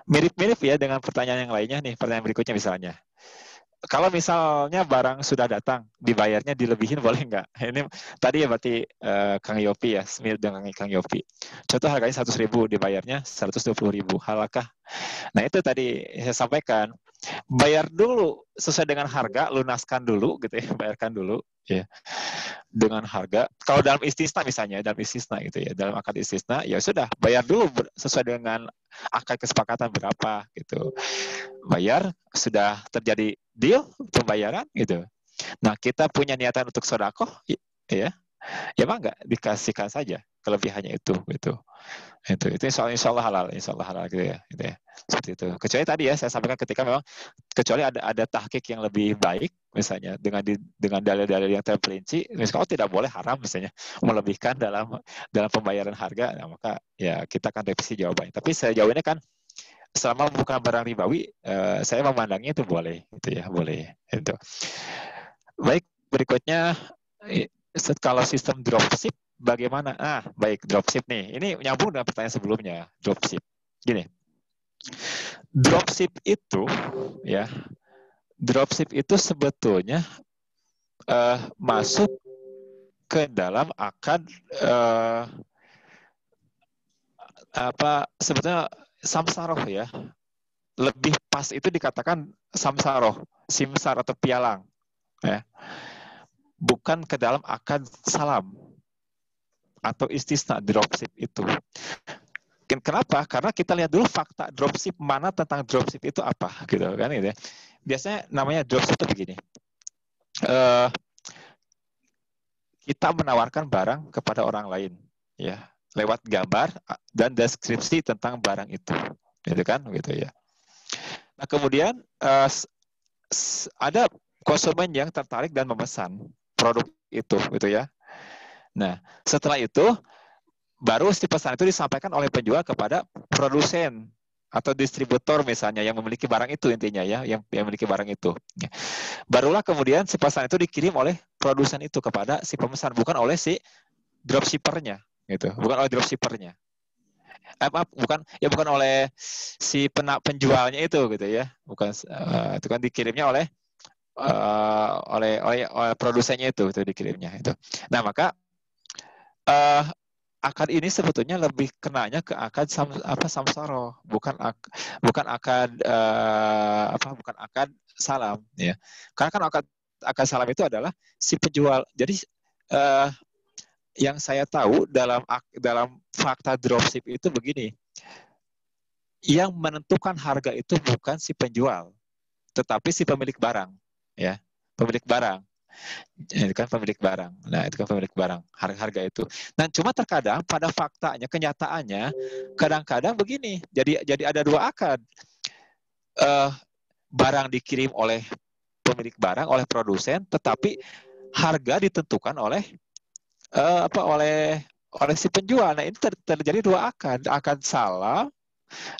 mirip-mirip ya dengan pertanyaan yang lainnya nih. Pertanyaan berikutnya misalnya, kalau misalnya barang sudah datang, dibayarnya dilebihin boleh nggak? Ini tadi ya berarti Kang Yopi ya, mirip dengan Kang Yopi. Contoh harganya 100.000, dibayarnya 120.000, halakah? Nah itu tadi saya sampaikan, bayar dulu sesuai dengan harga, lunaskan dulu gitu ya, bayarkan dulu ya dengan harga. Kalau dalam istisna misalnya, dalam istisna gitu ya, dalam akad istisna ya sudah bayar dulu sesuai dengan akad kesepakatan berapa gitu. Bayar, sudah terjadi deal pembayaran gitu. Nah kita punya niatan untuk sodakoh ya emang nggak dikasihkan saja kelebihannya itu gitu. Itu insya Allah halal gitu ya, seperti itu. Kecuali tadi ya saya sampaikan ketika memang kecuali ada tahqiq yang lebih baik misalnya dengan dalil-dalil yang terperinci, misalnya tidak boleh haram misalnya melebihkan dalam pembayaran harga, nah, maka ya kita akan revisi jawabannya. Tapi sejauh ini kan selama bukan barang ribawi, saya memandangnya itu boleh gitu ya, boleh itu. Baik, berikutnya kalau sistem dropship bagaimana? Baik, dropship nih. Ini nyambung dengan pertanyaan sebelumnya, dropship. Gini. Dropship itu sebetulnya masuk ke dalam akad sebetulnya samsaroh ya. Lebih pas itu dikatakan samsaroh, simsar atau pialang ya. Bukan ke dalam akad salam atau istisna dropship itu. Kenapa? Karena kita lihat dulu fakta dropship, mana tentang dropship itu apa gitu kan gitu ya. Biasanya namanya dropship itu begini. Kita menawarkan barang kepada orang lain ya, lewat gambar dan deskripsi tentang barang itu. Gitu kan gitu ya. Nah, kemudian ada konsumen yang tertarik dan memesan produk itu, gitu ya. Nah, setelah itu baru si pesan itu disampaikan oleh penjual kepada produsen atau distributor misalnya yang memiliki barang itu, intinya ya, yang memiliki barang itu. Barulah kemudian si pesan itu dikirim oleh produsen itu kepada si pemesan, bukan oleh si dropshippernya, gitu, bukan oleh dropshippernya. Bukan oleh si penjualnya itu, gitu ya, bukan, itu kan dikirimnya oleh produsennya itu dikirimnya itu. Nah, maka akad ini sebetulnya lebih kenanya ke akad samsara, bukan akad bukan akad salam, ya. Karena kan akad salam itu adalah si penjual. Jadi yang saya tahu dalam fakta dropship itu begini, yang menentukan harga itu bukan si penjual, tetapi si pemilik barang, ya, pemilik barang. Itu kan pemilik barang. Nah, itu kan pemilik barang, harga itu. Dan cuma terkadang pada faktanya, kenyataannya, kadang-kadang begini. Jadi ada dua akad. Barang dikirim oleh pemilik barang, oleh produsen, tetapi harga ditentukan oleh oleh si penjual. Nah, ini terjadi dua akad salam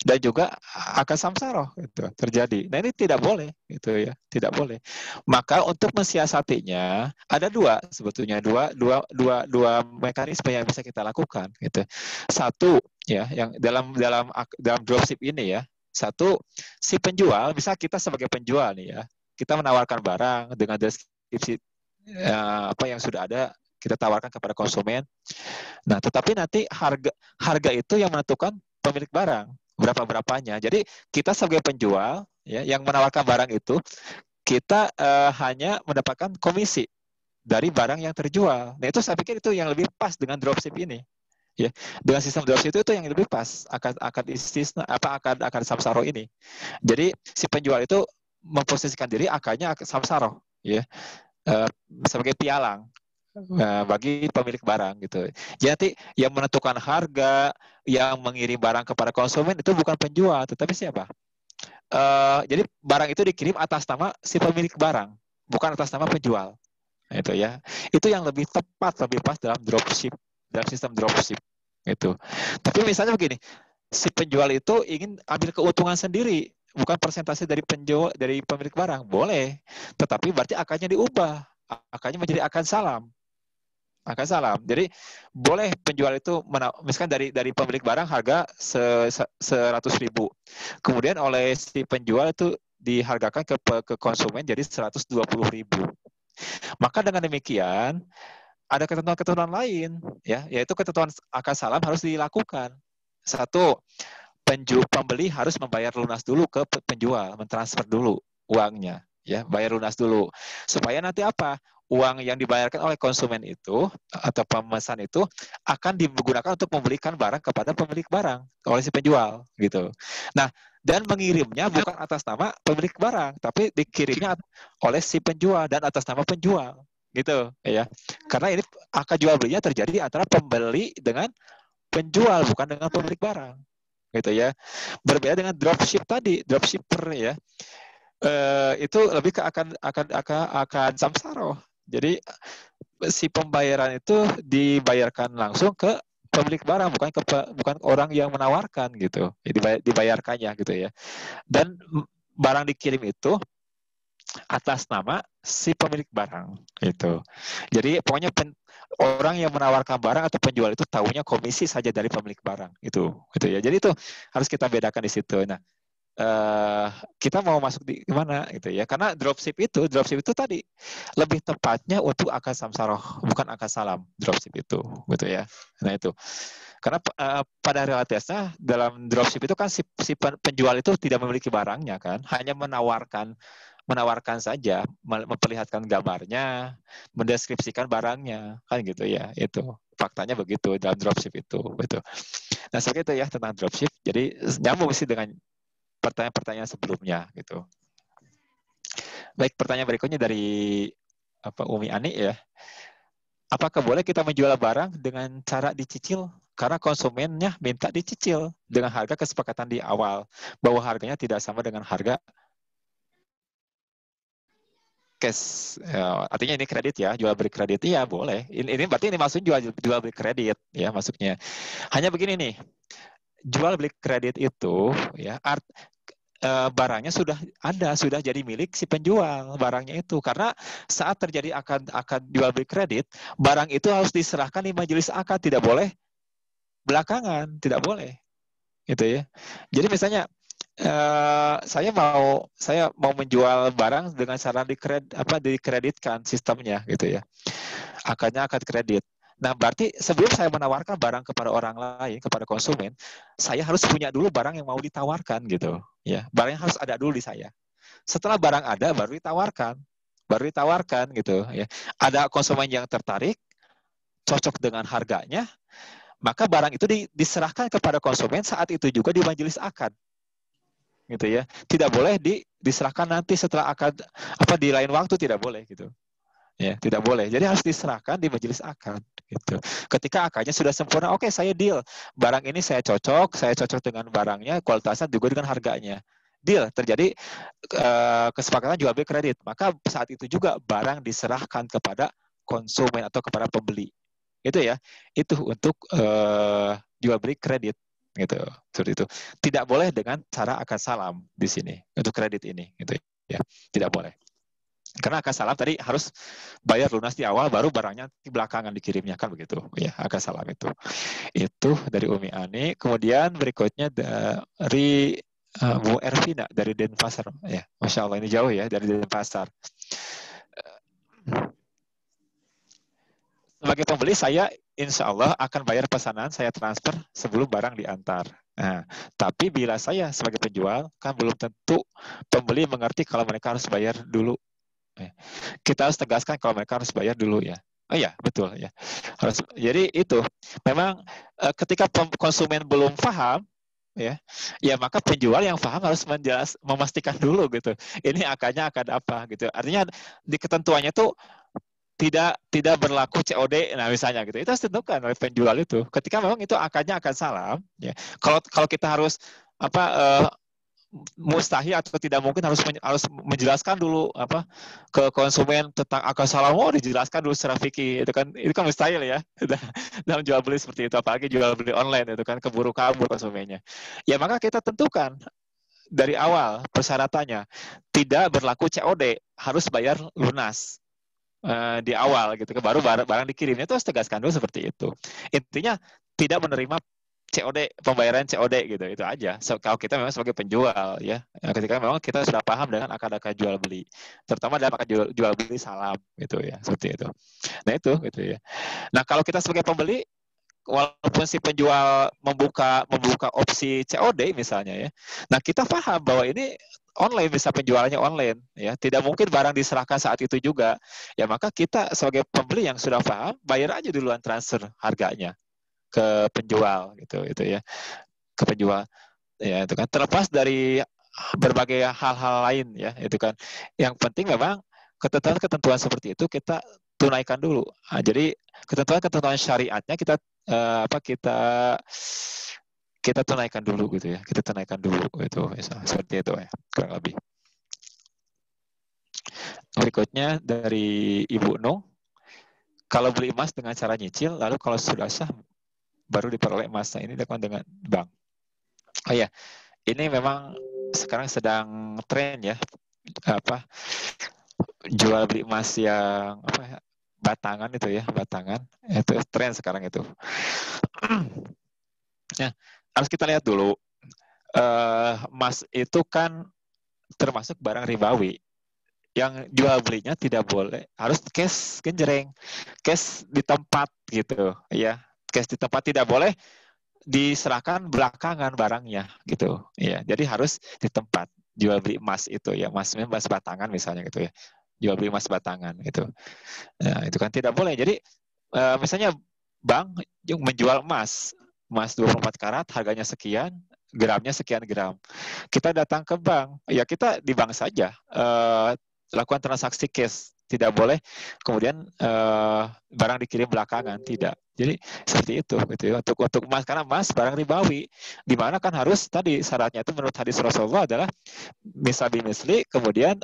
dan juga akad samsaroh itu terjadi. Nah, ini tidak boleh, gitu ya, tidak boleh. Maka untuk mensiasatinya ada sebetulnya dua mekanisme yang bisa kita lakukan, gitu. Satu, ya, yang dalam dropship ini, ya, satu, si penjual, bisa kita sebagai penjual nih, ya, kita menawarkan barang dengan deskripsi apa yang sudah ada, kita tawarkan kepada konsumen. Nah, tetapi nanti harga itu yang menentukan pemilik barang, berapanya. Jadi kita sebagai penjual, ya, yang menawarkan barang itu, kita hanya mendapatkan komisi dari barang yang terjual. Nah, itu saya pikir itu yang lebih pas dengan dropship ini, ya. Dengan sistem dropship itu yang lebih pas akad istisna, akad samsaro ini. Jadi si penjual itu memposisikan diri akadnya samsaro, ya, sebagai pialang bagi pemilik barang, gitu. Jadi yang menentukan harga, yang mengirim barang kepada konsumen itu bukan penjual, tetapi siapa? Jadi barang itu dikirim atas nama si pemilik barang, bukan atas nama penjual. Nah, itu, ya. Itu yang lebih tepat, lebih pas dalam dropship, dalam sistem dropship. Itu. Tapi misalnya begini, si penjual itu ingin ambil keuntungan sendiri, bukan persentase dari penjual, dari pemilik barang, boleh. Tetapi berarti akadnya diubah, akadnya menjadi akad salam. Akad salam. Jadi boleh penjual itu misalkan dari pemilik barang harga 100.000. Kemudian oleh si penjual itu dihargakan ke konsumen jadi 120.000. Maka dengan demikian ada ketentuan-ketentuan lain, ya, yaitu ketentuan akad salam harus dilakukan. Satu, pembeli harus membayar lunas dulu ke penjual, mentransfer dulu uangnya, ya, bayar lunas dulu. Supaya nanti apa? Uang yang dibayarkan oleh konsumen itu atau pemesan itu akan digunakan untuk membelikan barang kepada pemilik barang oleh si penjual, gitu. Nah, dan mengirimnya bukan atas nama pemilik barang, tapi dikirimnya oleh si penjual dan atas nama penjual, gitu, ya. Karena ini akad jual belinya terjadi antara pembeli dengan penjual, bukan dengan pemilik barang, gitu, ya. Berbeda dengan dropship tadi, dropshipper, ya. Itu lebih ke akan samsaro. Jadi si pembayaran itu dibayarkan langsung ke pemilik barang, bukan orang yang menawarkan, gitu. Jadi dibayarkannya, gitu, ya. Dan barang dikirim itu atas nama si pemilik barang, gitu. Jadi pokoknya orang yang menawarkan barang atau penjual itu tahunya komisi saja dari pemilik barang, gitu ya. Jadi itu harus kita bedakan di situ. Nah, kita mau masuk di mana, gitu ya, karena dropship itu tadi lebih tepatnya untuk akad samsaroh, bukan akad salam. Dropship itu, gitu ya. Nah, itu karena pada realitasnya dalam dropship itu kan si penjual itu tidak memiliki barangnya, kan, hanya menawarkan saja, memperlihatkan gambarnya, mendeskripsikan barangnya, kan, gitu ya. Itu faktanya begitu dalam dropship itu, gitu. Nah, seperti itu, ya, tentang dropship. Jadi nyambung sih dengan pertanyaan-pertanyaan sebelumnya, gitu. Baik, pertanyaan berikutnya dari Umi Ani, ya. Apakah boleh kita menjual barang dengan cara dicicil Karena konsumennya minta dicicil dengan harga kesepakatan di awal, bahwa harganya tidak sama dengan harga cash. Artinya ini kredit ya, jual beli kredit, iya boleh. Ini berarti ini maksudnya jual beli kredit ya maksudnya. Hanya begini nih, jual beli kredit itu ya barangnya sudah ada, sudah jadi milik si penjual barangnya itu. Karena saat terjadi akad jual beli kredit, barang itu harus diserahkan di majelis akad, tidak boleh belakangan, tidak boleh, gitu ya. Jadi misalnya saya mau menjual barang dengan cara dikreditkan sistemnya, gitu ya. Akadnya akad kredit. Nah, berarti sebelum saya menawarkan barang kepada orang lain, kepada konsumen, saya harus punya dulu barang yang mau ditawarkan, gitu. Ya, barangnya harus ada dulu di saya. Setelah barang ada, baru ditawarkan, gitu. Ya, ada konsumen yang tertarik, cocok dengan harganya, maka barang itu diserahkan kepada konsumen saat itu juga di majelis akad, gitu ya. Tidak boleh diserahkan nanti setelah akad di lain waktu, tidak boleh, gitu. Ya, tidak boleh. Jadi harus diserahkan di majelis akad, gitu. Ketika akadnya sudah sempurna, oke, saya deal. Barang ini saya cocok dengan barangnya, kualitasnya juga dengan harganya. Deal, terjadi kesepakatan jual beli kredit. Maka saat itu juga barang diserahkan kepada konsumen atau kepada pembeli. Itu ya. Itu untuk jual beli kredit, gitu. Seperti itu. Tidak boleh dengan cara akad salam di sini untuk kredit ini, gitu ya. Tidak boleh. Karena akad salam tadi harus bayar lunas di awal, baru barangnya di belakangan dikirimnya, kan begitu ya. Akad salam itu dari Umi Ani. Kemudian berikutnya dari Bu Ervina dari Denpasar ya. Masya Allah, ini jauh ya dari Denpasar. Sebagai pembeli, saya insya Allah akan bayar pesanan, saya transfer sebelum barang diantar. Nah, tapi bila saya sebagai penjual, kan belum tentu pembeli mengerti kalau mereka harus bayar dulu. Kita harus tegaskan kalau mereka harus bayar dulu ya. Oh iya, betul ya. Harus. Jadi itu memang ketika konsumen belum paham ya maka penjual yang paham harus memastikan dulu gitu. Ini akadnya akad apa gitu. Artinya di ketentuannya tuh tidak berlaku COD, nah misalnya gitu. Itu harus ditentukan oleh penjual itu. Ketika memang itu akadnya akad salam ya. Kalau kita harus mustahil atau tidak mungkin harus menjelaskan dulu ke konsumen tentang akad salam, dijelaskan dulu secara fikih, itu kan mustahil ya dalam jual beli seperti itu, apalagi jual beli online itu kan keburu kabur konsumennya. Ya maka kita tentukan dari awal persyaratannya tidak berlaku COD, harus bayar lunas di awal gitu, baru barang dikirimnya itu harus tegaskan dulu seperti itu. Intinya tidak menerima COD, pembayaran COD gitu, itu aja. Kalau kita memang sebagai penjual ya, ketika memang kita sudah paham dengan akad-akad jual beli, terutama dalam akad jual beli salam gitu ya, seperti itu. Nah itu gitu ya. Nah kalau kita sebagai pembeli, walaupun si penjual membuka opsi COD misalnya ya, nah kita paham bahwa ini online, bisa penjualannya online ya, tidak mungkin barang diserahkan saat itu juga ya, maka kita sebagai pembeli yang sudah paham, bayar aja duluan transfer harganya ke penjual gitu ya, ke penjual ya, itu kan terlepas dari berbagai hal-hal lain ya, itu kan yang penting memang ketentuan seperti itu kita tunaikan dulu. Nah, jadi ketentuan syariatnya kita tunaikan dulu gitu ya, kita tunaikan dulu itu seperti itu ya, kurang lebih. Berikutnya dari Ibu Nung, kalau beli emas dengan cara nyicil, lalu kalau sudah sah baru diperoleh emasnya, ini dilakukan dengan bank. Oh ya, ini memang sekarang sedang tren ya, jual beli emas yang batangan itu ya, batangan itu tren sekarang itu. Nah, harus kita lihat dulu, emas itu kan termasuk barang ribawi. Yang jual belinya tidak boleh, harus cash genjreng, cash di tempat gitu ya. Cash di tempat, tidak boleh diserahkan belakangan barangnya gitu ya. Jadi harus di tempat jual beli emas itu ya, emas batangan misalnya gitu ya, jual beli emas batangan gitu. Nah, itu kan tidak boleh. Jadi misalnya bank yang menjual emas 24 karat harganya sekian, gramnya sekian gram. Kita datang ke bank, ya kita di bank saja lakukan transaksi cash Tidak boleh kemudian barang dikirim belakangan, tidak. Jadi seperti itu gitu ya. Untuk emas, karena emas barang ribawi, di mana kan harus tadi syaratnya itu menurut hadis Rasulullah adalah misal bimisli, kemudian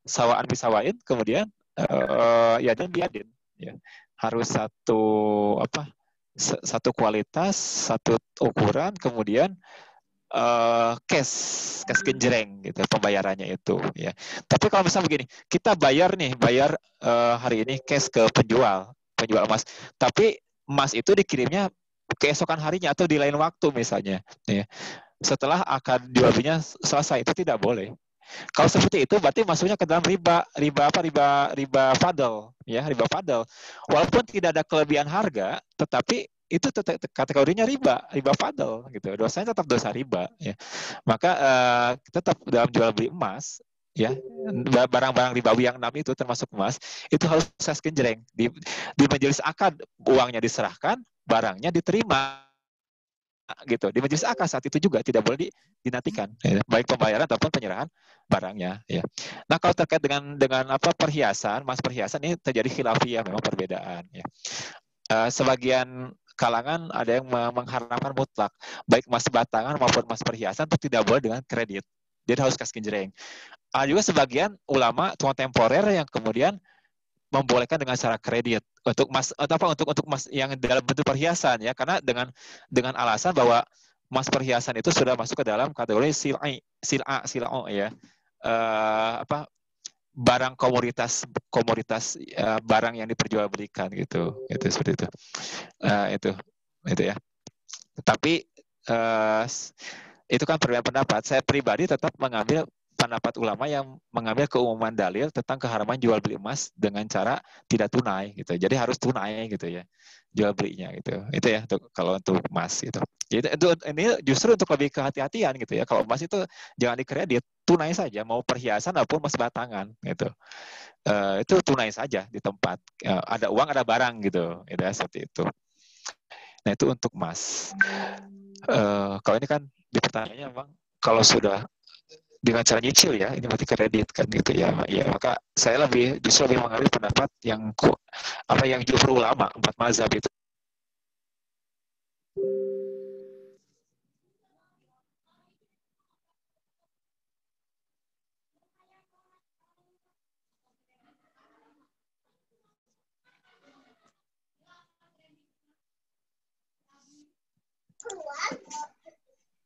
sawaan bisawain, kemudian yadin biadin, ya. Harus satu kualitas, satu ukuran, kemudian cash genjreng gitu pembayarannya itu, ya. Tapi kalau misalnya begini, kita bayar hari ini cash ke penjual emas, tapi emas itu dikirimnya keesokan harinya atau di lain waktu misalnya, ya. Setelah akad jual belinya selesai, itu tidak boleh. Kalau seperti itu berarti masuknya ke dalam riba fadl, ya, riba fadl. Walaupun tidak ada kelebihan harga, tetapi itu kategorinya riba fadl gitu. Dosanya tetap dosa riba, ya. Maka tetap dalam jual beli emas, ya, barang-barang ribawi yang 6 itu termasuk emas, itu harus ses genjreng. Di majelis akad uangnya diserahkan, barangnya diterima gitu. Di majelis akad saat itu juga tidak boleh dinantikan, ya, baik pembayaran ataupun penyerahan barangnya, ya. Nah, kalau terkait dengan perhiasan, emas perhiasan ini terjadi khilafiyah, memang perbedaan, ya. Sebagian kalangan ada yang mengharamkan mutlak, baik emas batangan maupun emas perhiasan itu tidak boleh dengan kredit. Jadi harus kas genjreng. Ada juga sebagian ulama kontemporer yang kemudian membolehkan dengan cara kredit untuk emas untuk emas yang dalam bentuk perhiasan, ya, karena dengan alasan bahwa emas perhiasan itu sudah masuk ke dalam kategori sil'a, ya. Barang komoditas barang yang diperjualbelikan gitu seperti itu. Itu ya. Tapi itu kan perbedaan pendapat. Saya pribadi tetap mengambil pendapat ulama yang mengambil keumuman dalil tentang keharaman jual beli emas dengan cara tidak tunai gitu. Jadi harus tunai gitu, ya, jual belinya gitu. Itu ya kalau untuk emas gitu. Jadi ini justru untuk lebih kehati-hatian gitu, ya. Kalau emas itu jangan dikredit, tunai saja, mau perhiasan maupun emas batangan gitu. Itu tunai saja di tempat. Ada uang, ada barang gitu. Itu ya, seperti itu. Nah, itu untuk emas. Kalau ini kan di pertanyaannya, Bang, kalau sudah dengan cara nyicil, ya, ini berarti kredit kan gitu, ya. Ya, maka saya justru lebih mengambil pendapat yang jumhur ulama 4 mazhab itu.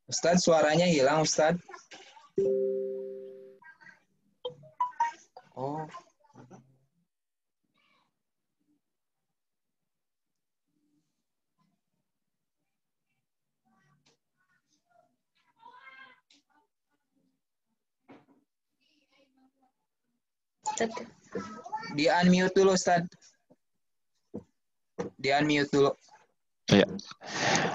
Ustadz, suaranya hilang, Ustadz. Oh. Di unmute dulu, Ustadz. Di unmute dulu.
Iya.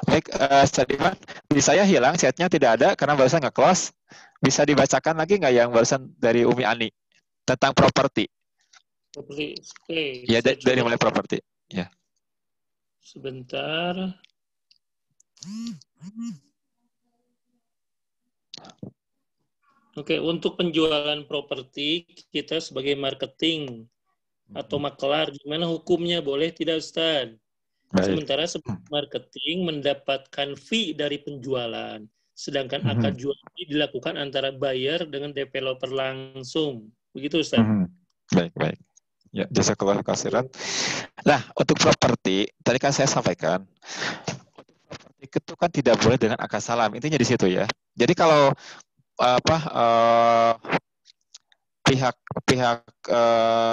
Baik, Sadiman, di saya hilang, chatnya tidak ada karena barusan nge-close. Bisa dibacakan lagi nggak yang barusan dari Umi Ani tentang properti? Ya, dari mulai properti. Ya.
Sebentar. Oke, untuk penjualan properti kita sebagai marketing atau makelar, gimana hukumnya? Boleh tidak, Ustaz? Baik. Sementara sebagai marketing mendapatkan fee dari penjualan, sedangkan akad jual beli dilakukan antara buyer dengan developer langsung. Begitu, Ustaz?
Baik. Ya, jazakallahu khairan. Nah, untuk properti, tadi kan saya sampaikan, untuk properti itu kan tidak boleh dengan akad salam. Intinya di situ, ya. Jadi kalau pihak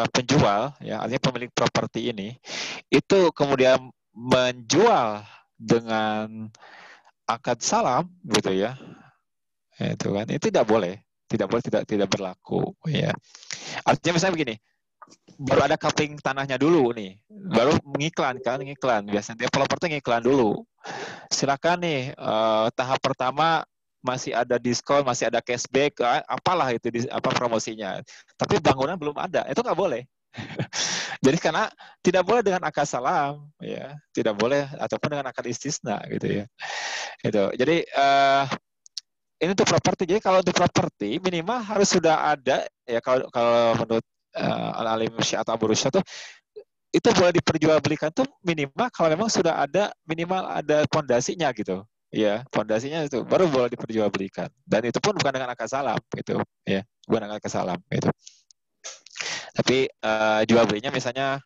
penjual, ya, artinya pemilik properti ini, itu kemudian menjual dengan akad salam gitu, ya, itu kan itu tidak boleh, tidak berlaku, ya. Artinya misalnya begini, baru ada coupling tanahnya dulu nih, baru ngiklan, biasanya developer tuh ngiklan dulu, silakan nih, tahap pertama masih ada diskon, masih ada cashback, apalah itu promosinya, tapi bangunan belum ada, itu nggak boleh. Jadi karena tidak boleh dengan akad salam, ya, tidak boleh ataupun dengan akad istisna gitu, ya. Itu. Jadi ini untuk properti. Jadi kalau untuk properti minimal harus sudah ada, ya, kalau menurut Al-Alim Syekh atau Abu Rusyad tuh itu boleh diperjualbelikan tuh minimal kalau memang sudah ada minimal ada pondasinya gitu. Ya, pondasinya itu baru boleh diperjualbelikan. Dan itu pun bukan dengan akad salam gitu, ya. Bukan dengan akad salam gitu. Tapi jual belinya misalnya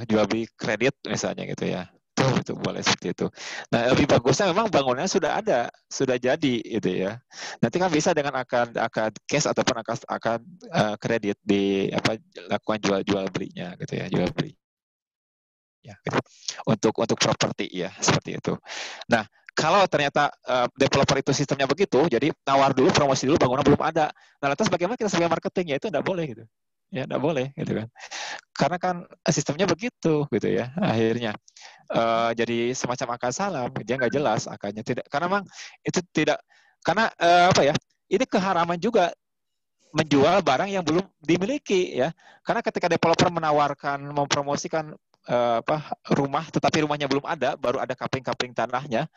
jual beli kredit misalnya gitu ya. Itu boleh seperti itu. Nah, lebih bagusnya memang bangunannya sudah ada, sudah jadi gitu ya. Nanti kan bisa dengan akad cash ataupun akad kredit di lakukan jual belinya gitu ya, jual beli. Ya, gitu. Untuk properti ya, seperti itu. Nah, kalau ternyata developer itu sistemnya begitu, jadi nawar dulu, promosi dulu, bangunan belum ada. Nah, lantas bagaimana kita sebagai marketing? Ya itu tidak boleh gitu. Ya, tidak boleh gitu kan. Karena kan sistemnya begitu gitu ya. Akhirnya jadi semacam akad salam, dia nggak jelas akadnya tidak. Karena memang itu tidak karena ini keharaman juga menjual barang yang belum dimiliki ya. Karena ketika developer menawarkan mempromosikan rumah tetapi rumahnya belum ada, baru ada kapling-kapling tanahnya,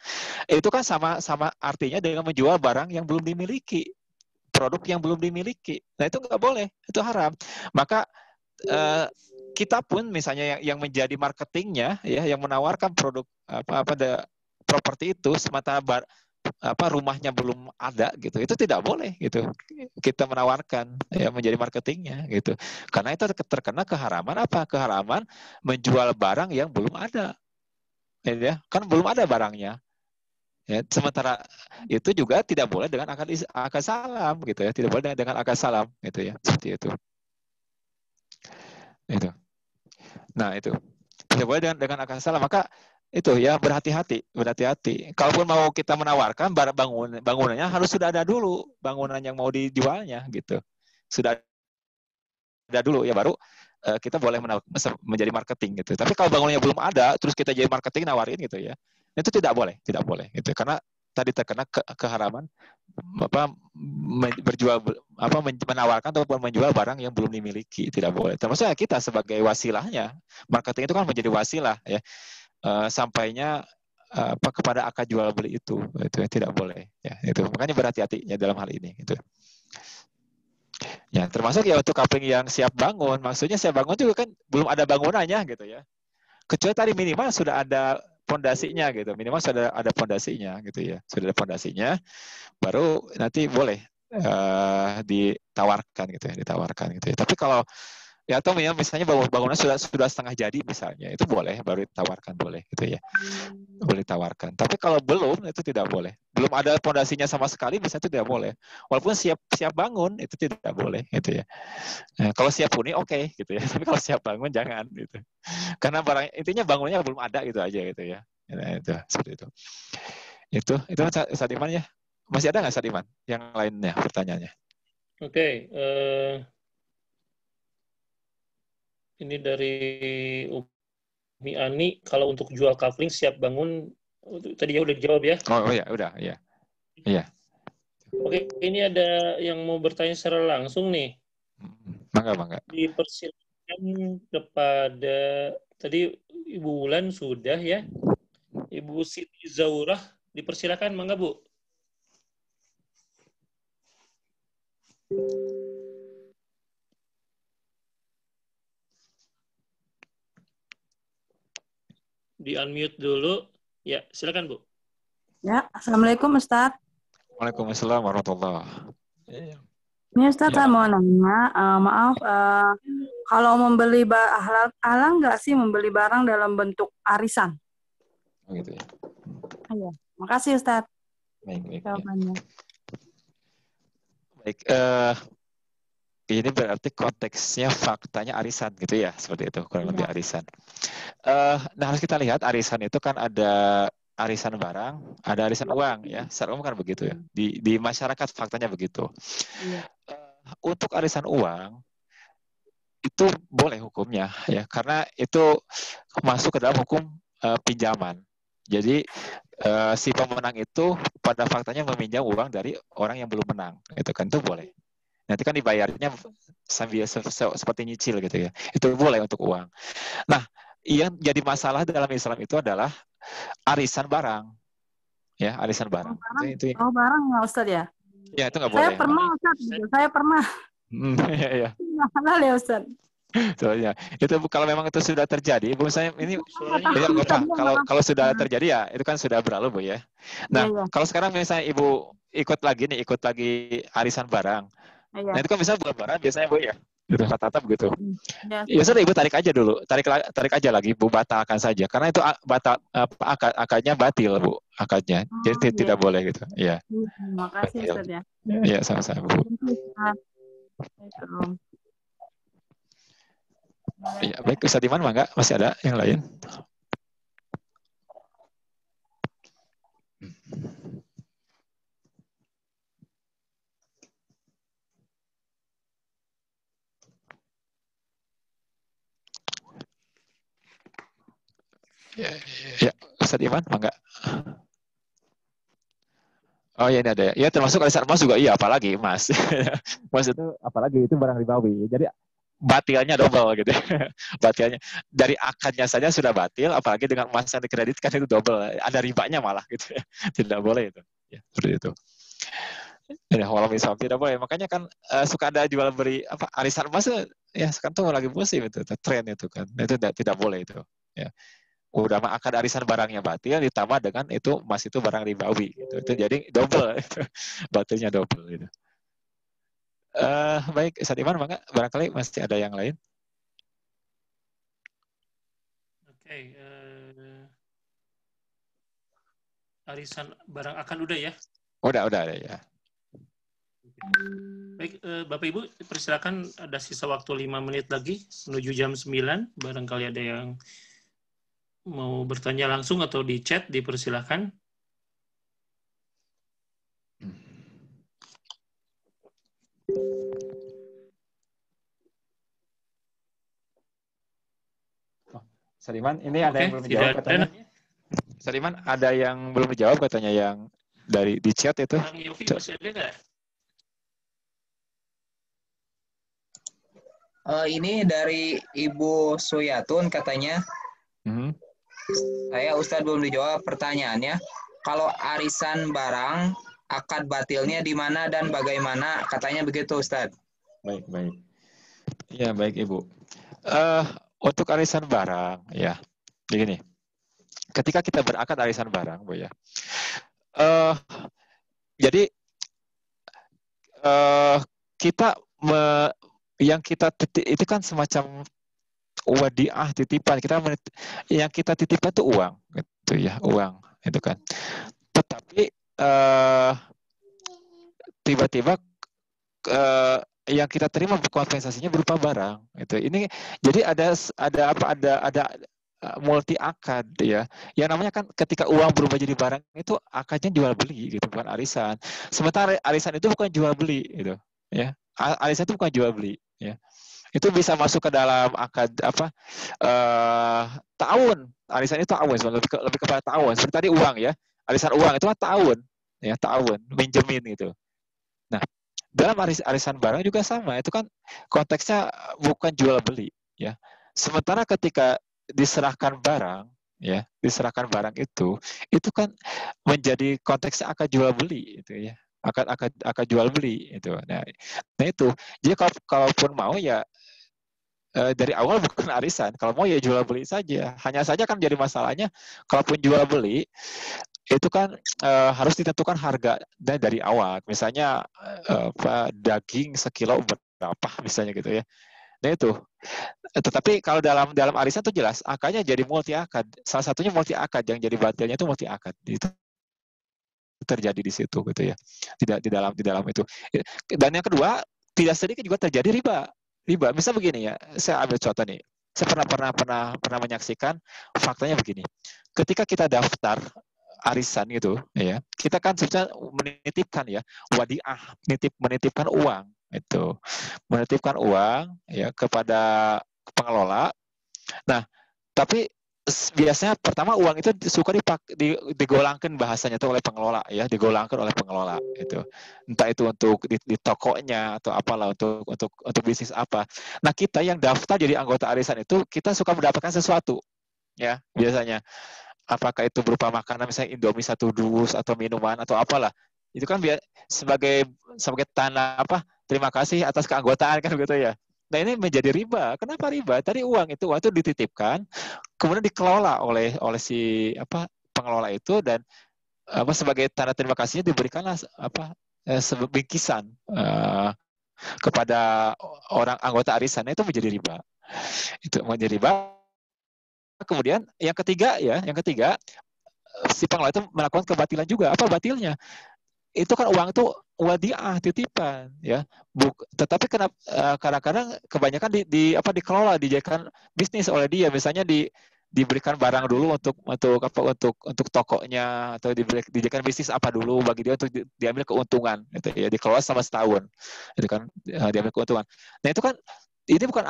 itu kan sama artinya dengan menjual barang yang belum dimiliki, produk yang belum dimiliki. Nah, itu nggak boleh, itu haram. Maka kita pun misalnya yang menjadi marketingnya ya, yang menawarkan produk properti itu sementara rumahnya belum ada gitu, itu tidak boleh gitu kita menawarkan ya menjadi marketingnya gitu, karena itu terkena keharaman keharaman menjual barang yang belum ada ya, kan belum ada barangnya ya. Sementara itu juga tidak boleh dengan akad salam gitu ya, tidak boleh dengan akad salam gitu ya, seperti itu. Nah itu tidak boleh dengan akad salam. Maka itu ya berhati-hati. Kalaupun mau kita menawarkan bangunannya harus sudah ada dulu, bangunan yang mau dijualnya gitu. Sudah ada dulu ya, baru kita boleh menjadi marketing gitu. Tapi kalau bangunannya belum ada, terus kita jadi marketing nawarin gitu ya, itu tidak boleh gitu. Karena tadi terkena keharaman menawarkan ataupun menjual barang yang belum dimiliki, tidak boleh. Termasuk kita sebagai wasilahnya, marketing itu kan menjadi wasilah ya. Sampainya kepada akad jual beli itu tidak boleh ya, itu makanya berhati-hati ya dalam hal ini itu ya. Termasuk ya untuk kapling yang siap bangun, maksudnya siap bangun juga kan belum ada bangunannya gitu ya, kecuali tadi minimal sudah ada pondasinya gitu, minimal sudah ada pondasinya gitu ya, sudah ada pondasinya baru nanti boleh ditawarkan gitu ya. Tapi kalau ya atau misalnya bangunan sudah setengah jadi misalnya, itu boleh baru ditawarkan, boleh gitu ya, boleh ditawarkan. Tapi kalau belum, itu tidak boleh. Belum ada pondasinya sama sekali misalnya, itu tidak boleh. Walaupun siap bangun, itu tidak boleh gitu ya. Nah, kalau siap huni oke gitu ya, tapi kalau siap bangun jangan gitu. Karena intinya bangunannya belum ada gitu aja gitu ya. Nah, itu seperti itu. Itu Ustaz Iman ya. Masih ada nggak Ustaz Iman yang lainnya pertanyaannya?
Oke. Ini dari Umi Ani, kalau untuk jual kafling siap bangun, tadi ya udah dijawab ya?
Oh ya, udah, ya. Iya.
Oke, ini ada yang mau bertanya secara langsung nih.
Mangga.
Dipersilakan kepada, tadi Ibu Wulan sudah ya. Ibu Siti Zaurah, dipersilakan, mangga Bu. Di unmute dulu. Ya, silakan Bu.
Ya, Assalamualaikum Ustaz.
Waalaikumsalam warahmatullahi.
Ini Ustaz, saya mau nanya, maaf, kalau membeli halal nggak sih membeli barang dalam bentuk arisan?
Oh gitu ya.
Iya, makasih Ustaz.
Baik.
Jawabannya.
Baik, ini berarti konteksnya faktanya arisan gitu ya, seperti itu kurang lebih arisan. Nah harus kita lihat arisan itu kan ada arisan barang, ada arisan uang ya. Secara umum kan begitu ya. Di masyarakat faktanya begitu. Untuk arisan uang itu boleh hukumnya ya, karena itu masuk ke dalam hukum pinjaman. Jadi si pemenang itu pada faktanya meminjam uang dari orang yang belum menang, itu kan, itu boleh. Nanti kan dibayarnya sambil seperti nyicil gitu ya. Itu boleh untuk uang. Nah, yang jadi masalah dalam Islam itu adalah arisan barang. Ya, arisan barang.
Barang nggak Ustaz ya?
Ya, itu nggak boleh.
Saya pernah Ustaz, saya pernah.
Iya.
halal ya Ustaz?
Soalnya itu kalau memang itu sudah terjadi, Bu, saya ini
Suaranya
ya nggak apa.
Tadinya
Kalau sudah terjadi ya itu kan sudah berlalu, Bu ya. Nah,
Iya,
kalau sekarang misalnya Ibu ikut lagi arisan barang.
iya.
Nah, itu kan bisa buat barang biasanya, Bu ya. Gitu rata-rata begitu.
Iya,
Ya sudah, Ibu tarik aja dulu. Tarik aja lagi, Bu, batalkan saja. Karena itu akadnya batil, Bu, akadnya. Jadi
iya.
tidak boleh gitu. Iya.
Makasih
Batil.
Ustaz ya.
Iya, sama-sama, Bu.
Assalamualaikum.
Iya, baik, Ustaz Iman, Mangga, masih ada yang lain? Ya, Ustaz Iman, Mangga. Oh ya, ini ada ya. Ya termasuk arisan emas juga iya, apalagi emas. Emas itu apalagi itu barang ribawi. Jadi batilnya double gitu. Batilnya dari akadnya saja sudah batil, apalagi dengan emas yang dikreditkan itu double. Ada ribanya malah gitu ya. Tidak boleh itu. Ya, seperti itu. Ya, walau misal tidak boleh. Makanya kan suka ada jual beli apa arisan emas ya sekarang tuh lagi musim itu, tren itu kan. Itu tidak boleh itu. Ya. Udah mah akad arisan barangnya batil ditambah dengan itu emas itu barang ribawi gitu. Itu jadi double itu. Batilnya double gitu. Baik, Ustaz Iman, maka barangkali masih ada yang lain.
Oke, arisan barang akad udah ya?
Udah ada ya.
Baik, Bapak Ibu, persilakan, ada sisa waktu 5 menit lagi menuju jam 9. Barangkali ada yang mau bertanya langsung atau di chat, dipersilakan.
Sadiman, ini ada yang belum
tidak
dijawab
ada
katanya.
nanya.
Sadiman, ada yang belum dijawab katanya yang dari di chat itu.
Bang Yofi masih ada nggak?
Ini dari Ibu Suyatun katanya. Saya Ustadz belum dijawab pertanyaannya. Kalau arisan barang, akad batilnya di mana dan bagaimana? Katanya begitu Ustadz.
Baik. Ya, baik Ibu. Untuk arisan barang, ya, begini. Ketika kita berakad arisan barang, Bu ya. Jadi kita yang kita itu kan semacam wadiah titipan. Yang kita titipkan itu uang, gitu ya, uang itu kan. Tetapi tiba-tiba yang kita terima kompensasinya berupa barang. Itu. Ini jadi ada multi akad ya. Yang namanya kan ketika uang berubah jadi barang itu akadnya jual beli gitu, bukan arisan. Sementara arisan itu bukan jual beli gitu ya. Arisan itu bukan jual beli ya. Itu bisa masuk ke dalam akad tahun. Arisan itu tahun, lebih kepada tahun. Seperti tadi uang ya. Arisan uang itu kan tahun ya, tahun minjemin gitu. Nah, dalam arisan barang juga sama. Itu kan konteksnya bukan jual beli ya. Sementara ketika diserahkan barang ya, diserahkan barang itu kan menjadi konteksnya akad jual beli itu ya. Akad jual beli itu. Nah itu. Jadi kalaupun mau ya dari awal bukan arisan. Kalau mau ya jual beli saja. Hanya saja kan jadi masalahnya kalaupun jual beli itu kan harus ditentukan harga dari awal. Misalnya daging sekilo berapa misalnya gitu ya. Nah itu. Tetapi kalau dalam arisan itu jelas akadnya jadi multi akad. Salah satunya multi akad, yang jadi batilnya itu multi akad. Itu terjadi di situ gitu ya. Tidak di dalam itu. Dan yang kedua, tidak sedikit juga terjadi riba. Misal begini ya, saya ambil contoh nih. Saya pernah menyaksikan faktanya begini. Ketika kita daftar arisan gitu ya, kita kan sebenarnya menitipkan ya, wadiah, menitipkan uang itu. Menitipkan uang ya kepada pengelola. Nah, tapi biasanya pertama uang itu suka digolangkan bahasanya itu oleh pengelola ya, digolangkan oleh pengelola itu. Entah itu untuk di tokonya atau apalah untuk bisnis apa. Nah, kita yang daftar jadi anggota arisan itu kita suka mendapatkan sesuatu ya, biasanya. Apakah itu berupa makanan misalnya Indomie 1 dus atau minuman atau apalah. Itu kan sebagai tanda terima kasih atas keanggotaan kan gitu ya. Nah ini menjadi riba. Kenapa riba? Tadi uang itu dititipkan, kemudian dikelola oleh si pengelola itu, dan sebagai tanda terima kasihnya diberikanlah bingkisan kepada orang anggota arisan. Itu menjadi riba. Itu menjadi riba. Kemudian yang ketiga si pengelola itu melakukan kebatilan juga. Apa batilnya? Itu kan uang itu wadiah, titipan, ya. Tetapi kenapa kadang-kadang kebanyakan dikelola, dijadikan bisnis oleh dia. Misalnya diberikan barang dulu untuk tokonya, atau dijadikan bisnis apa dulu bagi dia untuk diambil keuntungan, gitu ya, dikelola selama setahun, itu kan diambil keuntungan. Nah itu kan ini bukan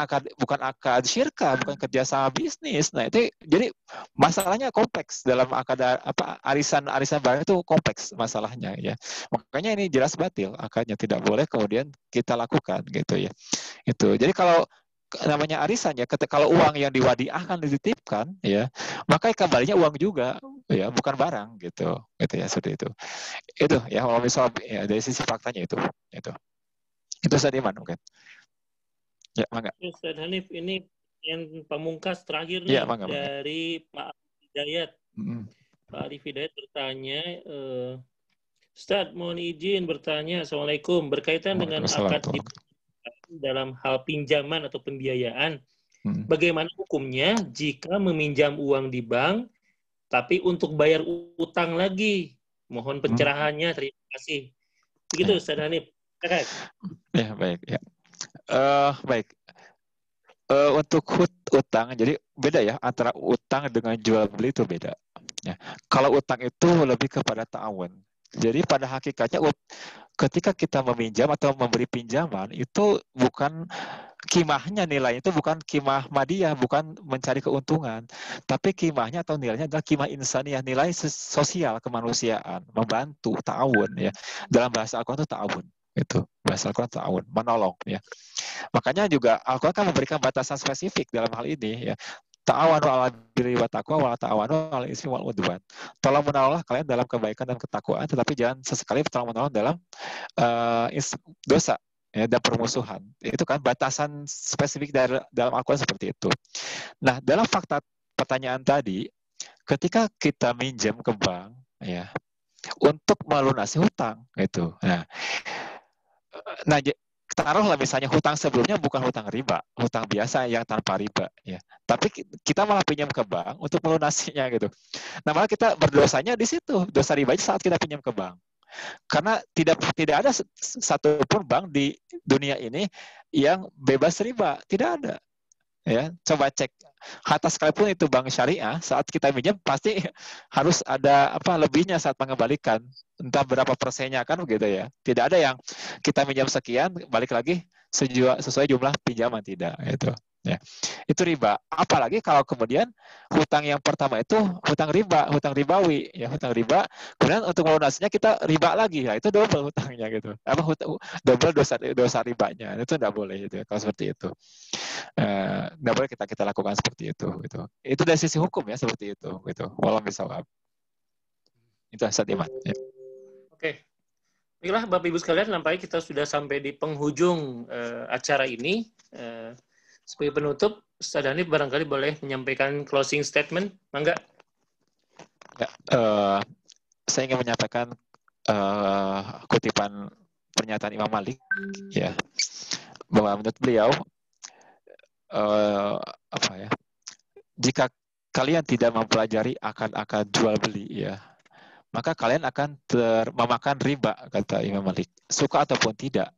akad syirka, bukan kerjasama bisnis. Nah itu jadi masalahnya kompleks dalam akad arisan barang itu kompleks masalahnya, ya. Makanya ini jelas batil, akadnya tidak boleh kemudian kita lakukan, gitu ya. Itu. Jadi kalau namanya arisan, ya, kalau uang yang diwadiahkan, dititipkan, ya, maka kembalinya uang juga, ya, bukan barang, gitu ya, seperti itu. Itu ya, kalau misal ya, dari sisi faktanya itu Ustaz Iman mungkin. Ya, mangga.
Ustaz Hanif, ini yang pamungkas terakhir nih,
ya, mangga.
Dari Pak Hidayat. Pak Arif Hidayat bertanya, Ustaz, mohon izin bertanya, Assalamualaikum, berkaitan dengan akad dalam hal pinjaman atau pembiayaan, bagaimana hukumnya jika meminjam uang di bank, tapi untuk bayar utang lagi? Mohon pencerahannya, terima kasih. Begitu, Ustaz Hanif.
Ya, baik. Ya. Baik. Untuk utang, jadi beda ya, antara utang dengan jual beli itu beda. Ya. Kalau utang itu lebih kepada ta'awun. Jadi pada hakikatnya ketika kita meminjam atau memberi pinjaman, itu bukan kimahnya, nilainya itu bukan kimah madiyah, bukan mencari keuntungan, tapi kimahnya atau nilainya adalah kimah insaniyah, nilai sosial, kemanusiaan, membantu, ta'awun, ya. Dalam bahasa Al-Quran itu ta'awun. Itu bahasa Al-Quran ta'awun, menolong, ya. Makanya juga Al-Quran kan memberikan batasan spesifik dalam hal ini, ya. Ta'awanu 'alal birri wat taqwa wa la ta'awanu 'alal ismi wal 'udwan. Tolong menolonglah kalian dalam kebaikan dan ketakwaan, tetapi jangan sesekali tolong menolong dalam dosa, ya, dan permusuhan. Itu kan batasan spesifik dalam Al-Quran seperti itu. Nah, dalam fakta pertanyaan tadi, ketika kita minjem ke bank, ya, untuk melunasi hutang, itu. Nah, taruhlah misalnya hutang sebelumnya bukan hutang riba, hutang biasa yang tanpa riba, ya. Tapi kita malah pinjam ke bank untuk melunasinya, gitu. Nah, malah kita berdosanya di situ, dosa riba saat kita pinjam ke bank. Karena tidak ada satupun bank di dunia ini yang bebas riba, tidak ada. Ya, coba cek, hatta sekalipun itu bank syariah, saat kita pinjam pasti harus ada lebihnya saat mengembalikan, entah berapa persennya, kan begitu ya. Tidak ada yang kita minjam sekian balik lagi sesuai jumlah pinjaman, tidak, itu. Ya, itu riba. Apalagi kalau kemudian hutang yang pertama itu hutang riba, hutang ribawi, ya, hutang riba. Kemudian untuk melunasinya kita riba lagi, ya, itu double hutangnya, gitu. Double dosa ribanya. Itu tidak boleh, gitu. Kalau seperti itu, tidak boleh kita lakukan seperti itu, gitu. Itu dari sisi hukum, ya, seperti itu, gitu. Wallahu bishawab. Itu Ustaz Iman. Ya.
Oke. Baiklah, Bapak Ibu sekalian, nampaknya kita sudah sampai di penghujung acara ini. Sebagai penutup, Ustaz Hanif barangkali boleh menyampaikan closing statement, mangga.
Ya, saya ingin menyampaikan kutipan pernyataan Imam Malik, ya, bahwa menurut beliau, jika kalian tidak mempelajari akad jual beli, ya, maka kalian akan memakan riba, kata Imam Malik, suka ataupun tidak,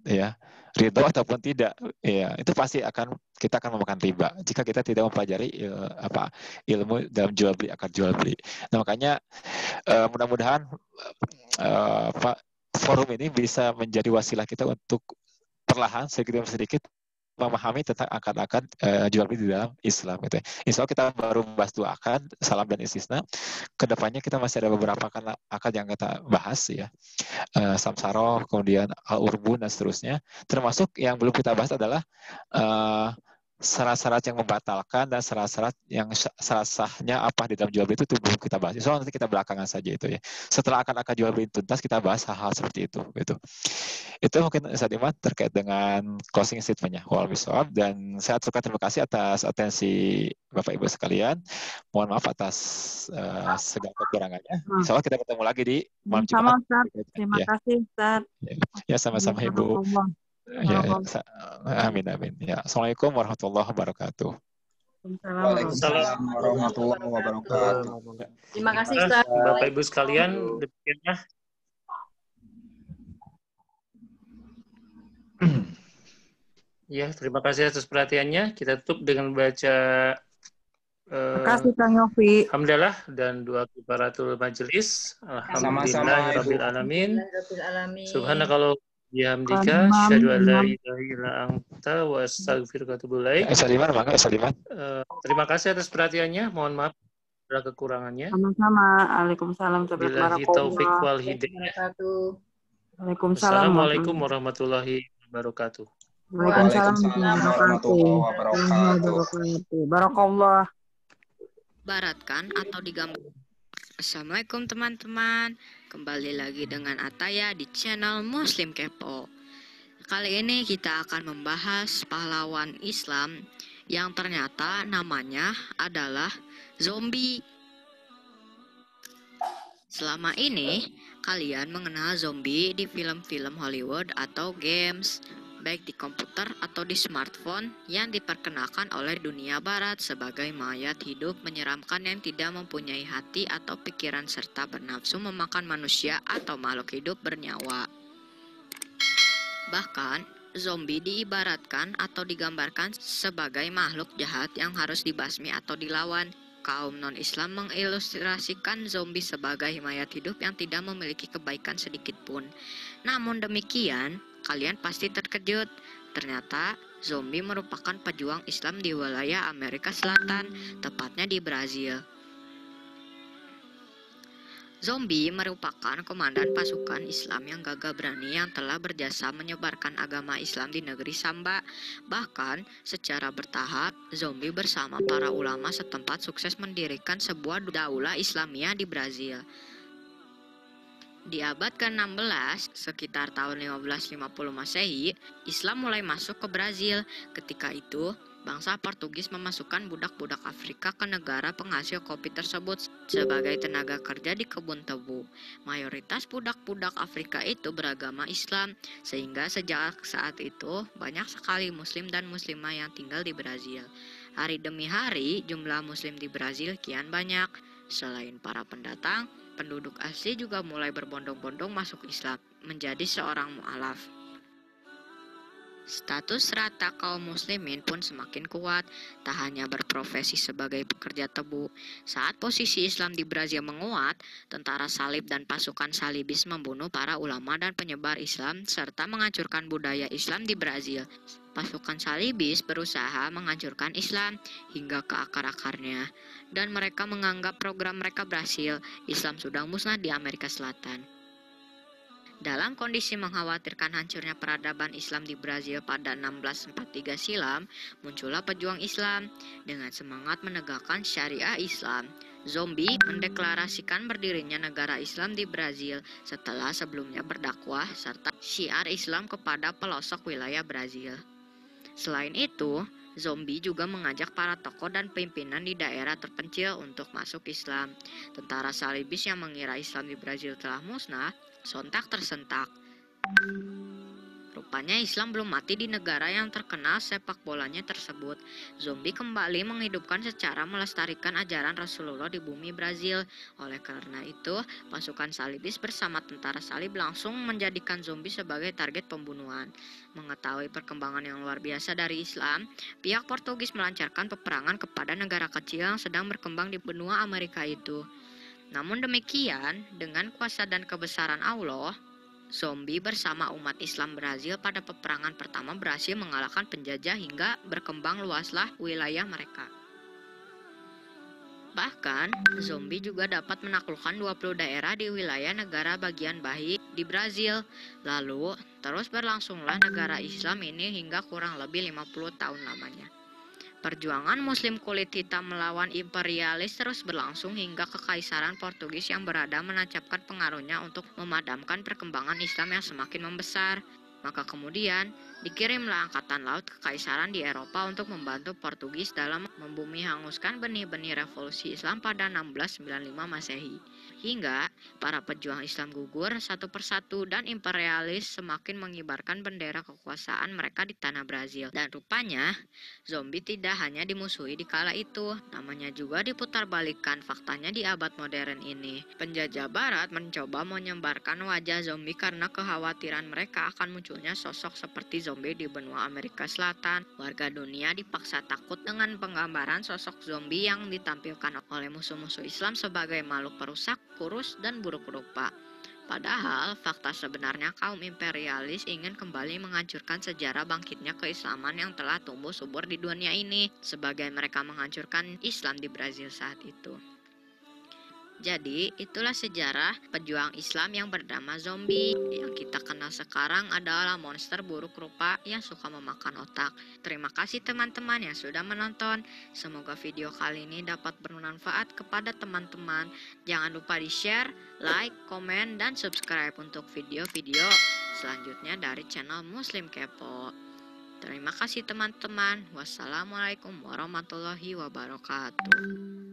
ya, ridho ataupun tidak, ya, itu pasti kita akan memakan riba jika kita tidak mempelajari ilmu dalam jual beli, akad jual beli. Nah, makanya mudah-mudahan forum ini bisa menjadi wasilah kita untuk perlahan sedikit demi sedikit memahami tentang akad-akad jual beli di dalam Islam, gitu. Insya Allah kita baru bahas 2 akad, salam dan istisna. Kedepannya kita masih ada beberapa akad yang kita bahas, ya, samsaroh, kemudian al-urbun dan seterusnya. Termasuk yang belum kita bahas adalah syarat-syarat yang membatalkan dan syarat-syarat yang sah-sahnya apa di dalam jual beli itu belum kita bahas. Soalnya nanti kita belakangan saja itu ya. Setelah akan jual beli tuntas kita bahas hal-hal seperti itu gitu. Itu mungkin Ustaz Iman terkait dengan closing statement-nya. Wallahu a'lam. Dan saya aturkan terima kasih atas atensi Bapak Ibu sekalian. Mohon maaf atas segala kekurangannya. Insya Allah kita ketemu lagi di malam
Sama
Jumat.
Ustaz. Terima kasih Ustaz.
Ya sama-sama Ibu. Ya, amin amin. Ya, Assalamualaikum warahmatullahi wabarakatuh.
Waalaikumsalam warahmatullahi wabarakatuh.
Terima kasih Ustaz.
Bapak Ibu sekalian, demikianlah. Ya, terima kasih atas perhatiannya. Kita tutup dengan baca
Terima kasih Kang Yofi.
hamdalah dan doa kifaratul majelis. Alhamdulillahirabbil alamin. Subhanakallah bihamdika asyhadu an la ilaha illa anta wa astaghfiruka wa atubu ilaik. Terima kasih atas perhatiannya. Mohon maaf ada kekurangannya.
Sama-sama. Waalaikumsalam.
Billahi taufik wal hidayah.
Waalaikumsalam.
Assalamualaikum warahmatullahi wabarakatuh.
Waalaikumsalam warahmatullahi wabarakatuh. Barakallah.
Baratkan atau digambar. Assalamualaikum teman-teman. Kembali lagi dengan Ataya di channel Muslim Kepo. Kali ini kita akan membahas pahlawan Islam yang ternyata namanya adalah zombie. Selama ini kalian mengenal zombie di film-film Hollywood atau games, baik di komputer atau di smartphone yang diperkenalkan oleh dunia barat sebagai mayat hidup menyeramkan yang tidak mempunyai hati atau pikiran serta bernafsu memakan manusia atau makhluk hidup bernyawa. Bahkan, zombie diibaratkan atau digambarkan sebagai makhluk jahat yang harus dibasmi atau dilawan. Kaum non-Islam mengilustrasikan zombie sebagai mayat hidup yang tidak memiliki kebaikan sedikit pun. Namun demikian, kalian pasti terkejut. Ternyata zombie merupakan pejuang Islam di wilayah Amerika Selatan, tepatnya di Brazil. Zombie merupakan komandan pasukan Islam yang gagah berani yang telah berjasa menyebarkan agama Islam di negeri Samba. Bahkan secara bertahap, zombie bersama para ulama setempat sukses mendirikan sebuah daulah Islamiyah di Brazil. Di abad ke-16, sekitar tahun 1550 Masehi, Islam mulai masuk ke Brazil. Ketika itu, bangsa Portugis memasukkan budak-budak Afrika ke negara penghasil kopi tersebut sebagai tenaga kerja di kebun tebu. Mayoritas budak-budak Afrika itu beragama Islam, sehingga sejak saat itu banyak sekali Muslim dan Muslimah yang tinggal di Brazil. Hari demi hari, jumlah Muslim di Brazil kian banyak. Selain para pendatang, penduduk asli juga mulai berbondong-bondong masuk Islam, menjadi seorang mu'alaf. Status rata kaum muslimin pun semakin kuat, tak hanya berprofesi sebagai pekerja tebu. Saat posisi Islam di Brazil menguat, tentara salib dan pasukan salibis membunuh para ulama dan penyebar Islam, serta menghancurkan budaya Islam di Brazil. Pasukan salibis berusaha menghancurkan Islam hingga ke akar-akarnya, dan mereka menganggap program mereka berhasil. Islam sudah musnah di Amerika Selatan. Dalam kondisi mengkhawatirkan hancurnya peradaban Islam di Brazil pada 1643 silam, muncullah pejuang Islam dengan semangat menegakkan syariah Islam. Zombie mendeklarasikan berdirinya negara Islam di Brazil setelah sebelumnya berdakwah serta syiar Islam kepada pelosok wilayah Brazil. Selain itu, zombie juga mengajak para tokoh dan pimpinan di daerah terpencil untuk masuk Islam. Tentara salibis yang mengira Islam di Brazil telah musnah sontak tersentak. Rupanya Islam belum mati di negara yang terkenal sepak bolanya tersebut. Zombie kembali menghidupkan secara melestarikan ajaran Rasulullah di bumi Brazil. Oleh karena itu, pasukan salibis bersama tentara salib langsung menjadikan zombie sebagai target pembunuhan. Mengetahui perkembangan yang luar biasa dari Islam, pihak Portugis melancarkan peperangan kepada negara kecil yang sedang berkembang di benua Amerika itu. Namun demikian, dengan kuasa dan kebesaran Allah, zombie bersama umat Islam Brazil pada peperangan pertama berhasil mengalahkan penjajah hingga berkembang luaslah wilayah mereka. Bahkan, zombie juga dapat menaklukkan 20 daerah di wilayah negara bagian Bahia di Brazil. Lalu, terus berlangsunglah negara Islam ini hingga kurang lebih 50 tahun lamanya. Perjuangan Muslim kulit hitam melawan imperialis terus berlangsung hingga Kekaisaran Portugis yang berada menancapkan pengaruhnya untuk memadamkan perkembangan Islam yang semakin membesar. Maka kemudian dikirimlah angkatan laut Kekaisaran di Eropa untuk membantu Portugis dalam membumi hanguskan benih-benih revolusi Islam pada 1695 Masehi. Hingga para pejuang Islam gugur satu persatu dan imperialis semakin mengibarkan bendera kekuasaan mereka di tanah Brazil. Dan rupanya zombie tidak hanya dimusuhi di kala itu, namanya juga diputarbalikkan faktanya di abad modern ini. Penjajah barat mencoba menyebarkan wajah zombie karena kekhawatiran mereka akan munculnya sosok seperti zombie di benua Amerika Selatan. Warga dunia dipaksa takut dengan penggambaran sosok zombie yang ditampilkan oleh musuh-musuh Islam sebagai makhluk perusak, kurus, dan buruk rupa. Padahal fakta sebenarnya kaum imperialis ingin kembali menghancurkan sejarah bangkitnya keislaman yang telah tumbuh subur di dunia ini, sebagai mereka menghancurkan Islam di Brazil saat itu. Jadi, itulah sejarah pejuang Islam yang bernama zombie. Yang kita kenal sekarang adalah monster buruk rupa yang suka memakan otak. Terima kasih teman-teman yang sudah menonton. Semoga video kali ini dapat bermanfaat kepada teman-teman. Jangan lupa di-share, like, komen, dan subscribe untuk video-video selanjutnya dari channel Muslim Kepo. Terima kasih teman-teman. Wassalamualaikum warahmatullahi wabarakatuh.